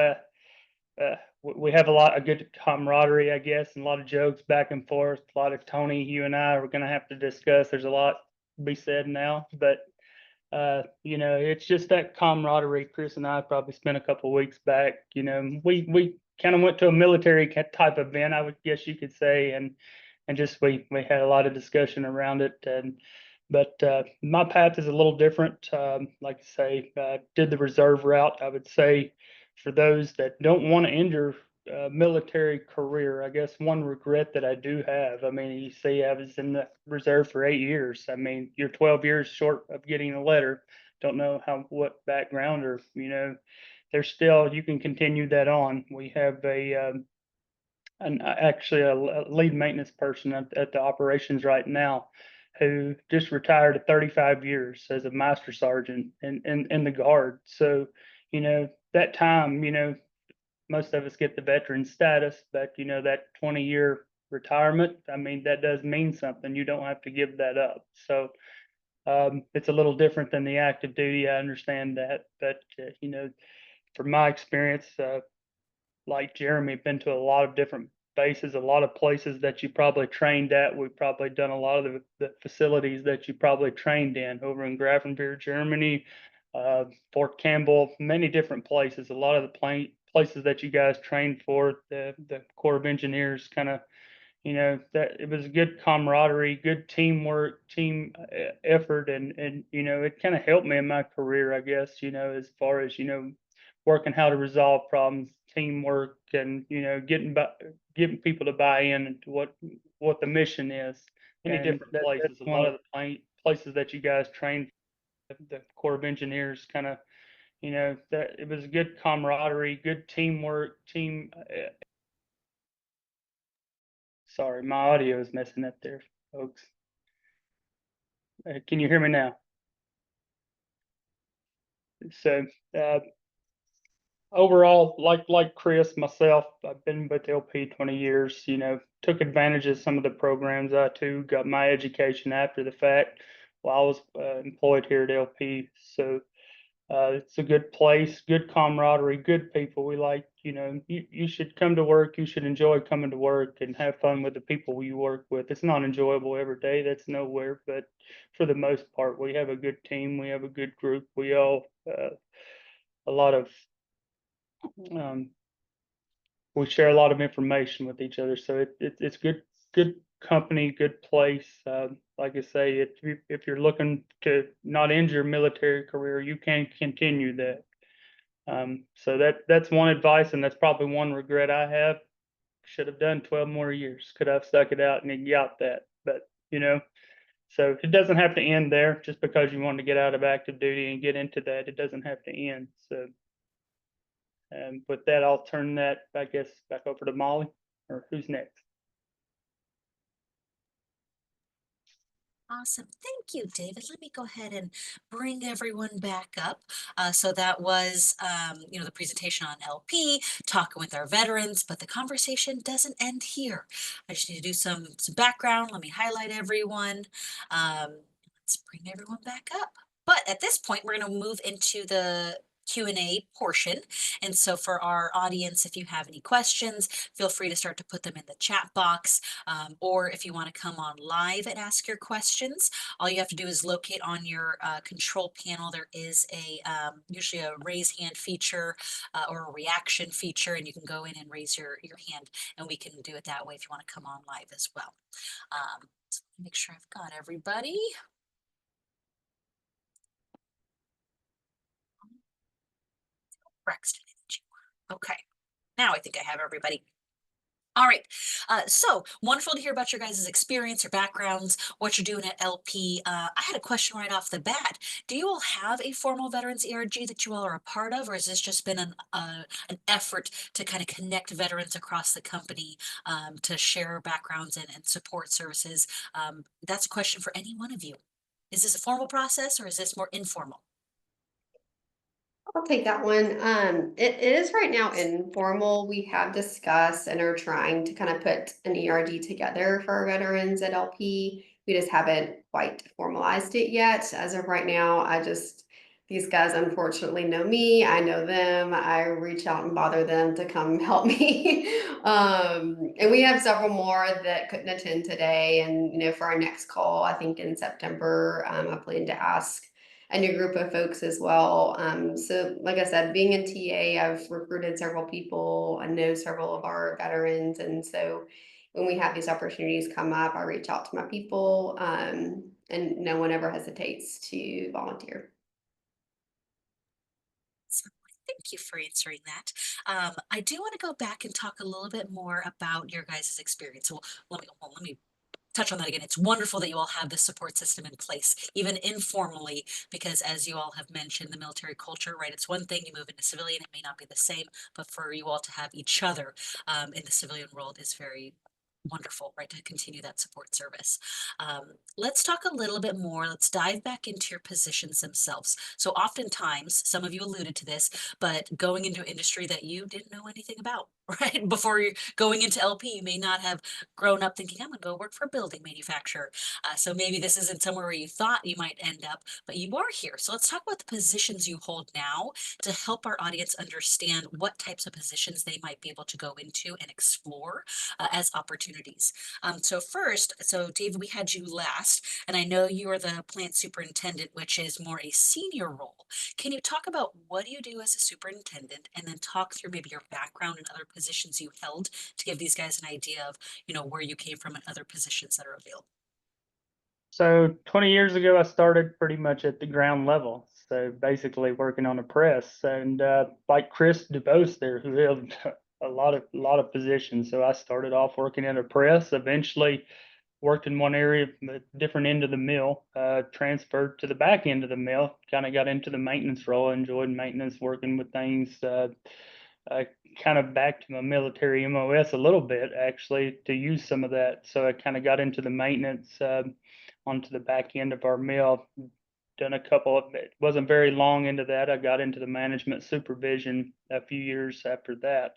we have a good camaraderie, I guess, and a lot of jokes back and forth. A lot of Tony, you and I are going to have to discuss. There's a lot to be said now, but it's just that camaraderie. Chris and I probably spent a couple of weeks back. We kind of went to a military type event, I would guess you could say, and just we had a lot of discussion around it. But my path is a little different. Like I say, did the reserve route. I would say for those that don't want to end your military career, I guess one regret that I do have. I mean, you see, I was in the reserve for 8 years. I mean, you're 12 years short of getting a letter. Don't know what background or there's still you can continue that on. We have actually a lead maintenance person at the operations right now who just retired at 35 years as a master sergeant in the guard. So, that time, most of us get the veteran status, but that 20-year retirement, I mean, that does mean something. You don't have to give that up. So it's a little different than the active duty. I understand that, but from my experience, like Jeremy, been to a lot of different bases, a lot of places that you probably trained at. We've probably done a lot of the facilities that you probably trained in over in Grafenberg, Germany, Fort Campbell, many different places. A lot of the places that you guys trained for, the Corps of Engineers kind of, that it was a good camaraderie, good teamwork, team effort, and it kind of helped me in my career, I guess, as far as working how to resolve problems, teamwork, and getting people to buy in into what the mission is. Many different places, a lot of the places that you guys trained, the Corps of Engineers, kind of, that it was a good camaraderie, good teamwork, team. Sorry, my audio is messing up there, folks. Can you hear me now? So, overall, like Chris, myself, I've been with LP 20 years. Took advantage of some of the programs. I too got my education after the fact while I was employed here at LP. So it's a good place, good camaraderie, good people. We like, you should come to work. You should enjoy coming to work and have fun with the people you work with. It's not enjoyable every day. That's nowhere, but for the most part, we have a good team. We have a good group. We all a lot of we share a lot of information with each other, so it's good company, good place. Like I say, if you're looking to not end your military career, you can continue that. So that's one advice, and that's probably one regret I have. Should have done 12 more years. Could have stuck it out and got that, but so it doesn't have to end there. Just because you want to get out of active duty and get into that, it doesn't have to end. So. And with that, I'll turn that, I guess, back over to Molly, or who's next? Awesome. Thank you, David. Let me go ahead and bring everyone back up. So that was, the presentation on LP, talking with our veterans, but the conversation doesn't end here. I just need to do some background. Let me highlight everyone. Let's bring everyone back up. But at this point, we're going to move into the Q&A portion. And so for our audience, if you have any questions, feel free to start to put them in the chat box. Or if you want to come on live and ask your questions, all you have to do is locate on your control panel. There is usually a raise hand feature or a reaction feature, and you can go in and raise your hand, and we can do it that way if you want to come on live as well. So let me make sure I've got everybody. Braxton. Okay, now I think I have everybody. All right, so wonderful to hear about your guys' experience, your backgrounds, what you're doing at LP. I had a question right off the bat. Do you all have a formal Veterans ERG that you all are a part of, or has this just been an effort to kind of connect veterans across the company to share backgrounds and support services? That's a question for any one of you. Is this a formal process, or is this more informal? I'll take that one. It is right now informal. We have discussed and are trying to kind of put an ERG together for our veterans at LP. We just haven't quite formalized it yet. As of right now, These guys unfortunately know me. I know them. I reach out and bother them to come help me. And we have several more that couldn't attend today. And, for our next call, I think in September, I plan to ask a new group of folks as well. So like I said, being in TA, I've recruited several people. I know several of our veterans. And so when we have these opportunities come up, I reach out to my people, and no one ever hesitates to volunteer. So thank you for answering that. I do want to go back and talk a little bit more about your guys' experience. So let me touch on that again. It's wonderful that you all have this support system in place, even informally, because as you all have mentioned, the military culture, right? It's one thing you move into civilian, it may not be the same, but for you all to have each other in the civilian world is very wonderful, right? To continue that support service. Let's talk a little bit more. Let's dive back into your positions themselves. So oftentimes, some of you alluded to this, but going into an industry that you didn't know anything about, right? Before you're going into LP, you may not have grown up thinking, I'm gonna go work for a building manufacturer. So maybe this isn't somewhere where you thought you might end up, but you are here. So let's talk about the positions you hold now to help our audience understand what types of positions they might be able to go into and explore as opportunities. So first, so Dave, we had you last, and I know you are the plant superintendent, which is more a senior role. Can you talk about what do you do as a superintendent, and then talk through maybe your background and other positions you held to give these guys an idea of, where you came from and other positions that are available? So 20 years ago, I started pretty much at the ground level. So basically working on a press, and like Chris DeBose there, who held a lot of positions. So I started off working at a press, eventually worked in one area, a different end of the mill, transferred to the back end of the mill, kind of got into the maintenance role, enjoyed maintenance, working with things, kind of back to my military MOS a little bit, actually, to use some of that. So I kind of got into the maintenance, onto the back end of our mill. Done a couple of it, wasn't very long into that. I got into the management supervision a few years after that.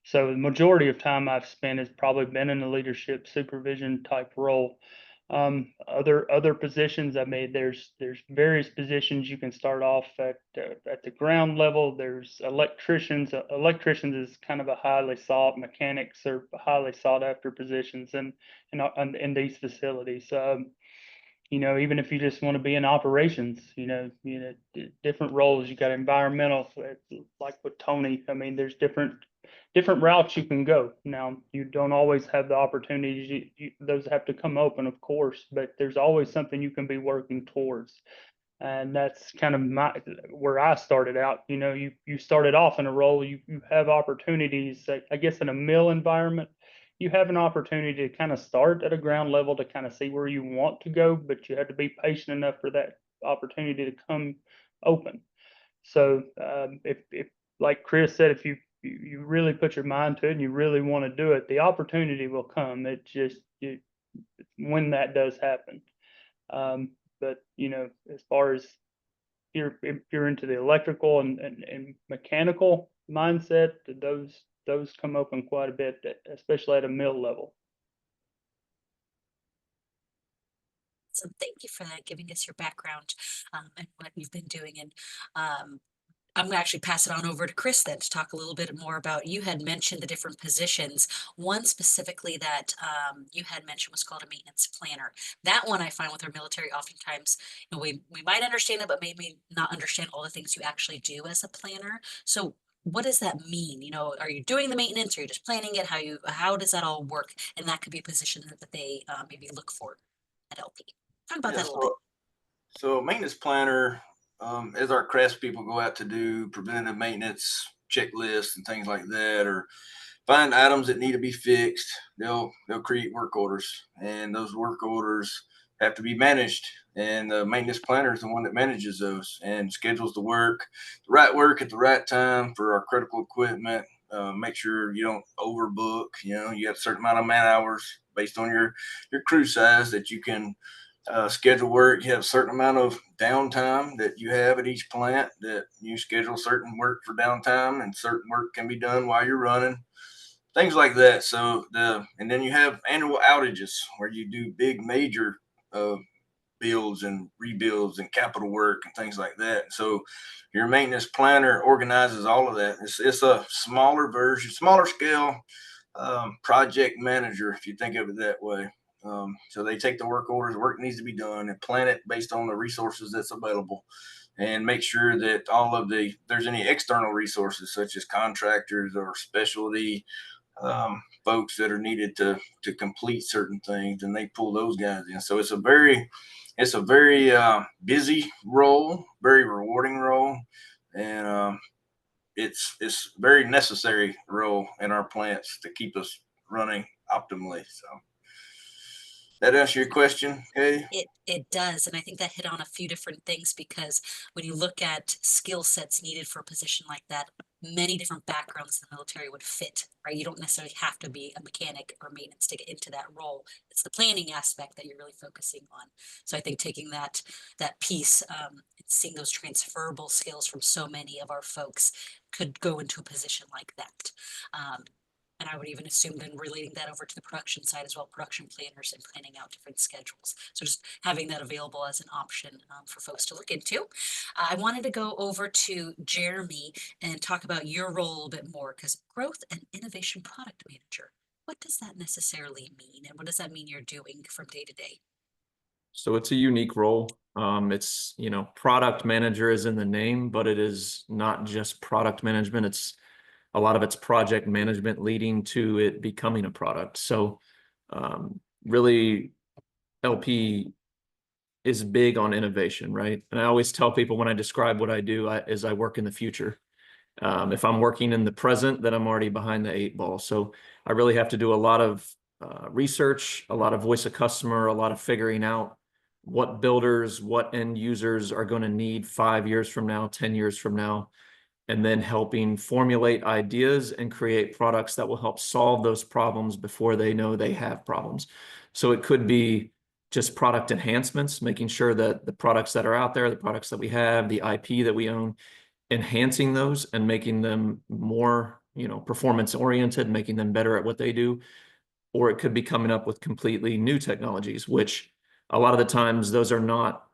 So the majority of time I've spent has probably been in a leadership supervision type role. Other positions I made, there's various positions you can start off at the ground level. There's electricians. Electricians is kind of a highly sought. Mechanics are highly sought after positions in these facilities. Even if you just want to be in operations, different roles. You got environmental, like with Tony. I mean, there's different routes you can go. Now, you don't always have the opportunities. Those have to come open, of course, but there's always something you can be working towards. And that's kind of where I started out. You started off in a role, you have opportunities. I guess in a mill environment, you have an opportunity to kind of start at a ground level to kind of see where you want to go, but you have to be patient enough for that opportunity to come open. So if like Chris said, if you really put your mind to it and you really want to do it, the opportunity will come. It just when that does happen. But as far as if you're into the electrical and mechanical mindset, those come open quite a bit, especially at a mill level. So thank you for that, giving us your background and what you've been doing. And I'm gonna actually pass it on over to Chris then to talk a little bit more about, you had mentioned the different positions. One specifically that you had mentioned was called a maintenance planner. That one I find with our military, oftentimes, we might understand it, but maybe not understand all the things you actually do as a planner. So what does that mean? Are you doing the maintenance? Or are you just planning it? How does that all work? And that could be a position that they maybe look for at LP. Talk about Yeah, that a little bit. so a maintenance planner, as our crafts people go out to do preventative maintenance checklists and things like that, or find items that need to be fixed, they'll create work orders, and those work orders have to be managed. And the maintenance planner is the one that manages those and schedules the right work at the right time for our critical equipment. Make sure you don't overbook. You have a certain amount of man hours based on your crew size that you can schedule work. You have a certain amount of downtime that you have at each plant, that you schedule certain work for downtime, and certain work can be done while you're running, things like that. And then you have annual outages where you do big major builds and rebuilds and capital work and things like that. So your maintenance planner organizes all of that. It's a smaller version, smaller scale project manager, if you think of it that way. So they take the work orders, work needs to be done, and plan it based on the resources that's available, and make sure that there's any external resources such as contractors or specialty folks that are needed to complete certain things, and they pull those guys in. So it's a very busy role, very rewarding role, and it's very necessary role in our plants to keep us running optimally. So that answer your question, Katie? It does, and I think that hit on a few different things, because when you look at skill sets needed for a position like that, many different backgrounds in the military would fit, right? You don't necessarily have to be a mechanic or maintenance to get into that role. It's the planning aspect that you're really focusing on. So I think taking that piece, seeing those transferable skills from so many of our folks could go into a position like that. And I would even assume then relating that over to the production side as well, production planners and planning out different schedules. So just having that available as an option for folks to look into. I wanted to go over to Jeremy and talk about your role a little bit more, because growth and innovation product manager, what does that necessarily mean? And what does that mean you're doing from day to day? So it's a unique role. It's, product manager is in the name, but it is not just product management. It's a lot of it's project management leading to it becoming a product. So really, LP is big on innovation, right? And I always tell people when I describe what I do, I work in the future. If I'm working in the present, then I'm already behind the 8 ball. So I really have to do a lot of research, a lot of voice of customer, a lot of figuring out what builders, what end users are going to need 5 years from now, 10 years from now, and then helping formulate ideas and create products that will help solve those problems before they know they have problems. So it could be just product enhancements, making sure that the products that are out there, the products that we have, the IP that we own, enhancing those and making them more, performance oriented, making them better at what they do. Or it could be coming up with completely new technologies, which a lot of the times those are not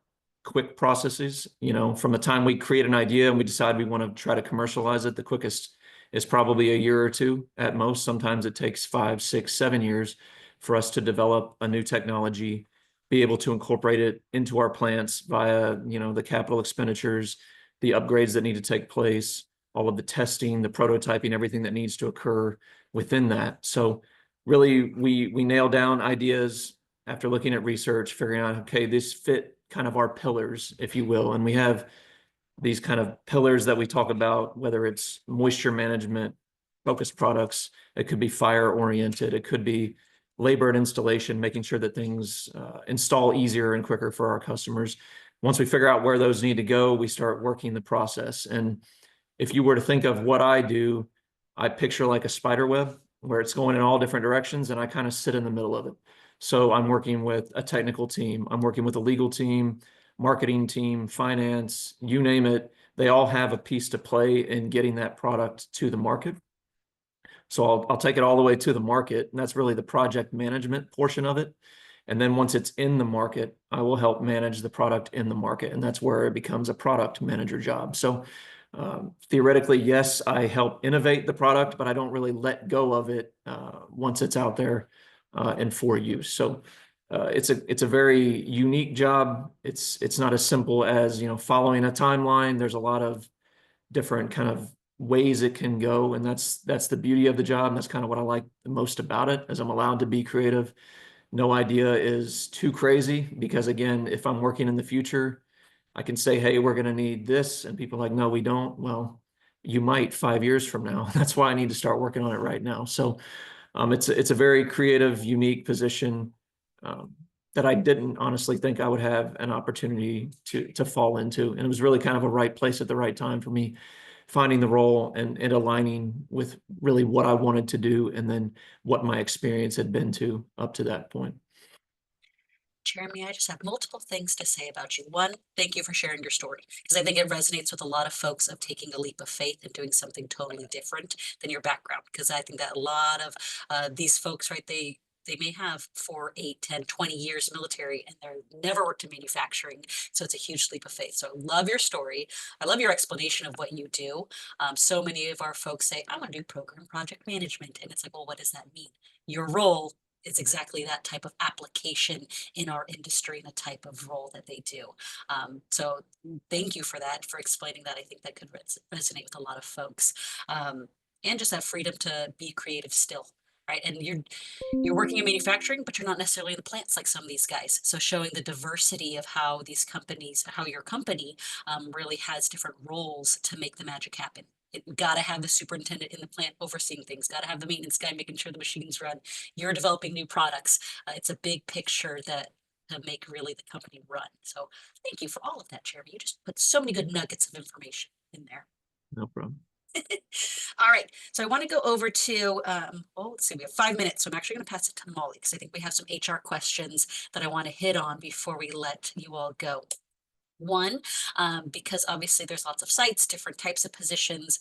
quick processes. From the time we create an idea and we decide we want to try to commercialize it, the quickest is probably a year or two at most. Sometimes it takes 5, 6, 7 years for us to develop a new technology, be able to incorporate it into our plants via, the capital expenditures, the upgrades that need to take place, all of the testing, the prototyping, everything that needs to occur within that. So really, we nail down ideas after looking at research, figuring out, okay, this fit kind of our pillars, if you will. And we have these kind of pillars that we talk about, whether it's moisture management, focused products, it could be fire oriented, it could be labor and installation, making sure that things install easier and quicker for our customers. Once we figure out where those need to go, we start working the process. And if you were to think of what I do, I picture like a spider web where it's going in all different directions, and I kind of sit in the middle of it. So I'm working with a technical team, I'm working with a legal team, marketing team, finance, you name it. They all have a piece to play in getting that product to the market. So I'll take it all the way to the market, and that's really the project management portion of it. And then once it's in the market, I will help manage the product in the market, and that's where it becomes a product manager job. So theoretically, yes, I help innovate the product, but I don't really let go of it once it's out there and for use. So it's a very unique job. It's not as simple as following a timeline. There's a lot of different kind of ways it can go, and that's the beauty of the job. And that's kind of what I like the most about it, is I'm allowed to be creative. No idea is too crazy, because again, if I'm working in the future, I can say, hey, we're going to need this, and people are like, no, we don't. Well, you might 5 years from now. That's why I need to start working on it right now. So it's a very creative, unique position that I didn't honestly think I would have an opportunity to fall into. And it was really kind of a right place at the right time for me, finding the role and aligning with really what I wanted to do, and then what my experience had been up to that point. Jeremy, I just have multiple things to say about you. One, thank you for sharing your story, because I think it resonates with a lot of folks of taking a leap of faith and doing something totally different than your background. Because I think that a lot of these folks, right, they they may have 4, 8, 10, 20 years military and they're never worked in manufacturing. So it's a huge leap of faith. So I love your story. I love your explanation of what you do. So many of our folks say, I want to do program project management. And it's like, well, what does that mean? Your role is exactly that type of application in our industry and a type of role that they do. So thank you for that, for explaining that. I think that could resonate with a lot of folks. And just that freedom to be creative still, right? And you're working in manufacturing, but you're not necessarily in the plants like some of these guys. So showing the diversity of how these companies, how your company really has different roles to make the magic happen. Got to have the superintendent in the plant overseeing things, got to have the maintenance guy making sure the machines run. You're developing new products. It's a big picture that to make really the company run. So thank you for all of that, Jeremy. You just put so many good nuggets of information in there. No problem. All right, so I want to go over to, well, let's see, we have 5 minutes, so I'm actually going to pass it to Molly because I think we have some HR questions that I want to hit on before we let you all go. One, because obviously there's lots of sites, different types of positions.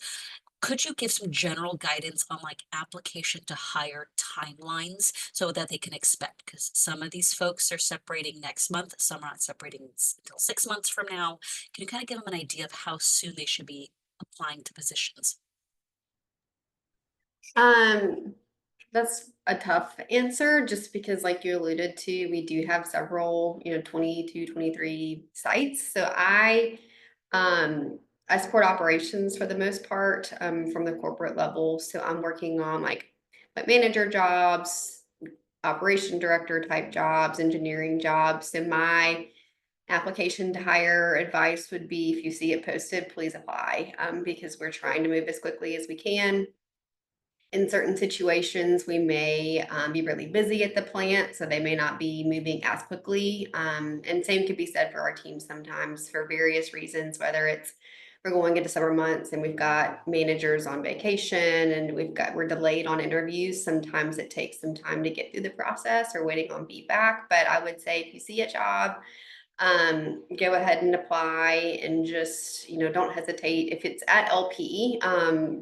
Could you give some general guidance on like application to hire timelines so that they can expect? Because some of these folks are separating next month, some are not separating until 6 months from now. Can you kind of give them an idea of how soon they should be applying to positions? That's a tough answer just because like you alluded to, we do have several, 22, 23 sites. So I support operations for the most part, from the corporate level. So I'm working on like manager jobs, operation director type jobs, engineering jobs. So my application to hire advice would be if you see it posted, please apply, because we're trying to move as quickly as we can. In certain situations, we may be really busy at the plant, so they may not be moving as quickly. And same could be said for our team sometimes for various reasons, whether it's we're going into summer months and we've got managers on vacation and we're delayed on interviews. Sometimes it takes some time to get through the process or waiting on feedback. But I would say if you see a job, go ahead and apply and just, don't hesitate. If it's at LP,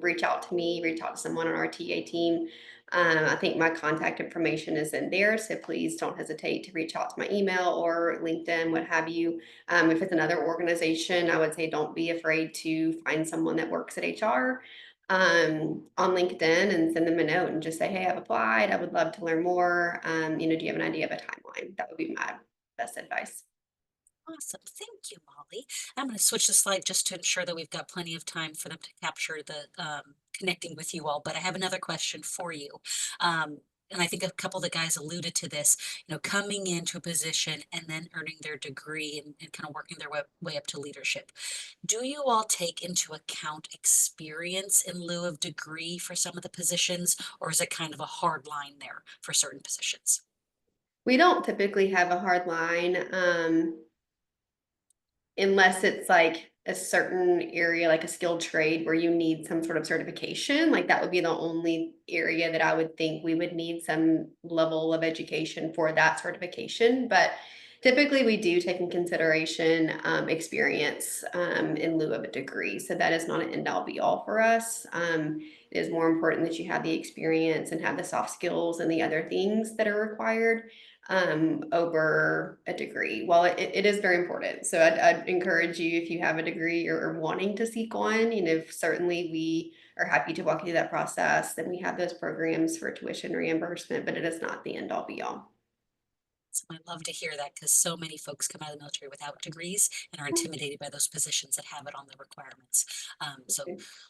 reach out to me, reach out to someone on our TA team. I think my contact information is in there, so please don't hesitate to reach out to my email or LinkedIn, what have you. If it's another organization, I would say don't be afraid to find someone that works at HR on LinkedIn and send them a note and just say, hey, I've applied. I would love to learn more. Do you have an idea of a timeline? That would be my best advice. Awesome. Thank you, Molly. I'm going to switch the slide just to ensure that we've got plenty of time for them to capture the connecting with you all. But I have another question for you. And I think a couple of the guys alluded to this, coming into a position and then earning their degree and kind of working their way up to leadership. Do you all take into account experience in lieu of degree for some of the positions, or is it kind of a hard line there for certain positions? We don't typically have a hard line. Unless it's like a certain area, like a skilled trade where you need some sort of certification, like that would be the only area that I would think we would need some level of education for that certification. But typically we do take in consideration experience in lieu of a degree. So that is not an end all be all for us. It is more important that you have the experience and have the soft skills and the other things that are required over a degree. Well, it is very important. So I'd encourage you, if you have a degree or wanting to seek one, certainly we are happy to walk you through that process. Then we have those programs for tuition reimbursement, but it is not the end all be all. So I love to hear that because so many folks come out of the military without degrees and are intimidated by those positions that have it on the requirements. So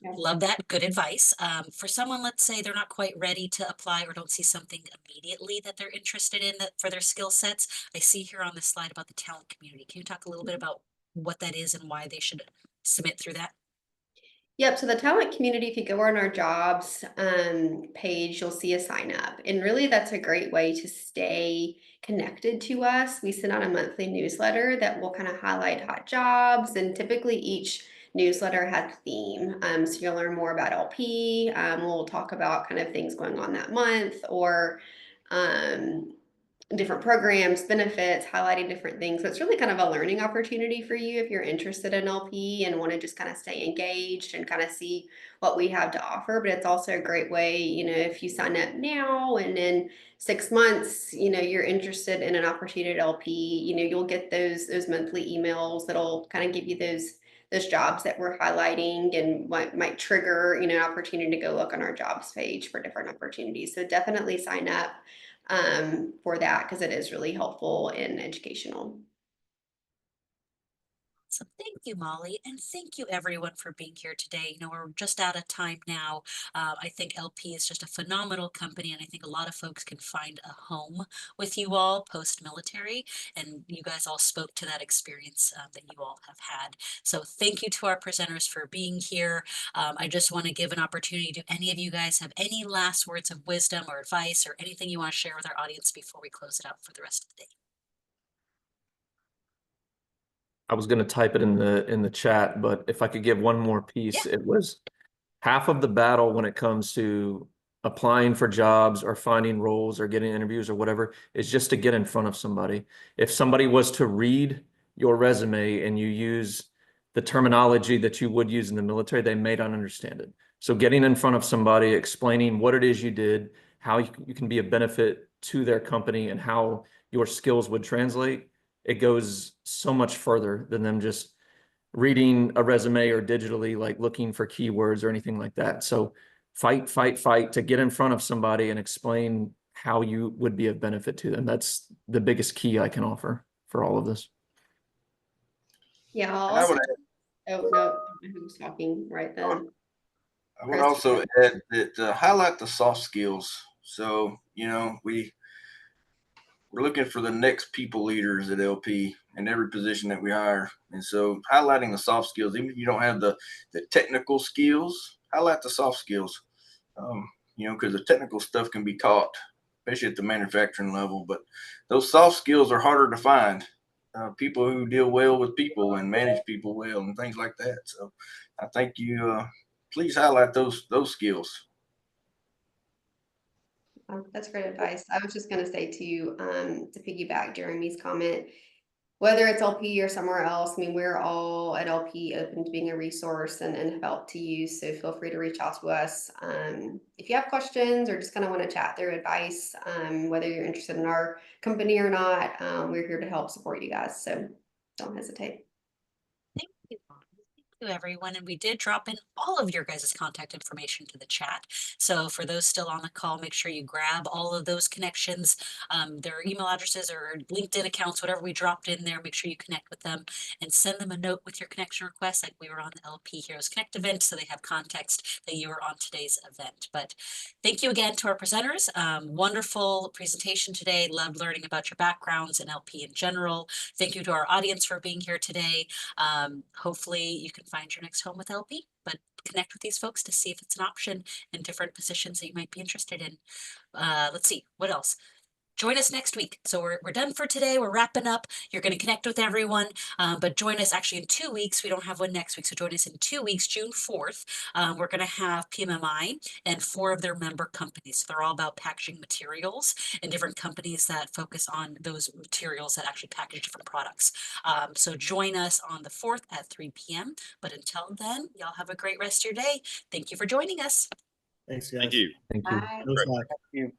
love that. Good advice. For someone, let's say they're not quite ready to apply or don't see something immediately that they're interested in for their skill sets. I see here on this slide about the talent community. Can you talk a little bit about what that is and why they should submit through that? Yep. So the talent community, if you go on our jobs page, you'll see a sign up. And really, that's a great way to stay connected to us. We send out a monthly newsletter that will kind of highlight hot jobs. And typically, each newsletter has a theme. So you'll learn more about LP. We'll talk about kind of things going on that month or different programs, benefits, highlighting different things. So it's really kind of a learning opportunity for you if you're interested in LP and want to just kind of stay engaged and kind of see what we have to offer. But it's also a great way, if you sign up now and in 6 months, you're interested in an opportunity at LP, you'll get those monthly emails that'll kind of give you those jobs that we're highlighting and what might trigger, an opportunity to go look on our jobs page for different opportunities. So definitely sign up for that because it is really helpful and educational. So thank you, Molly, and thank you everyone for being here today. We're just out of time now. I think LP is just a phenomenal company, and I think a lot of folks can find a home with you all post-military, and you guys all spoke to that experience that you all have had. So thank you to our presenters for being here. I just want to give an opportunity. Do any of you guys have any last words of wisdom or advice or anything you want to share with our audience before we close it out for the rest of the day? I was going to type it in the chat, but if I could give one more piece, it was half of the battle when it comes to applying for jobs or finding roles or getting interviews or whatever is just to get in front of somebody. If somebody was to read your resume and you use the terminology that you would use in the military, they may not understand it. So getting in front of somebody, explaining what it is you did, how you can be a benefit to their company and how your skills would translate, it goes so much further than them just reading a resume or digitally, like looking for keywords or anything like that. So fight to get in front of somebody and explain how you would be of benefit to them. That's the biggest key I can offer for all of this. Yeah, I'll And I also, would oh no, who's talking right then? I would also add that highlight the soft skills. So, we're looking for the next people leaders at LP in every position that we hire. And so highlighting the soft skills, even if you don't have the technical skills, highlight the soft skills. Because the technical stuff can be taught, especially at the manufacturing level, but those soft skills are harder to find. People who deal well with people and manage people well and things like that. So I think you please highlight those skills. That's great advice. I was just going to say too, to piggyback Jeremy's comment, whether it's LP or somewhere else, I mean, we're all at LP open to being a resource and help to use. So feel free to reach out to us. If you have questions or just kind of want to chat through advice, whether you're interested in our company or not, we're here to help support you guys. So don't hesitate. Thank you. Thank you, everyone. And we did drop in all of your guys' contact information to the chat. So for those still on the call, make sure you grab all of those connections, their email addresses or LinkedIn accounts, whatever we dropped in there. Make sure you connect with them and send them a note with your connection request, like we were on the LP Heroes Connect event, so they have context that you were on today's event. But thank you again to our presenters. Wonderful presentation today. Loved learning about your backgrounds and LP in general. Thank you to our audience for being here today. Hopefully you can find your next home with LP, but connect with these folks to see if it's an option in different positions that you might be interested in. Let's see, what else? Join us next week. So we're done for today. We're wrapping up. You're going to connect with everyone, but join us actually in 2 weeks. We don't have one next week. So join us in 2 weeks, June 4th. We're going to have PMMI and 4 of their member companies. So they're all about packaging materials and different companies that focus on those materials that actually package different products. So join us on the 4th at 3 p.m. But until then, y'all have a great rest of your day. Thank you for joining us. Thanks, guys. Thank you. Thank you. Bye. Thanks, Thank you.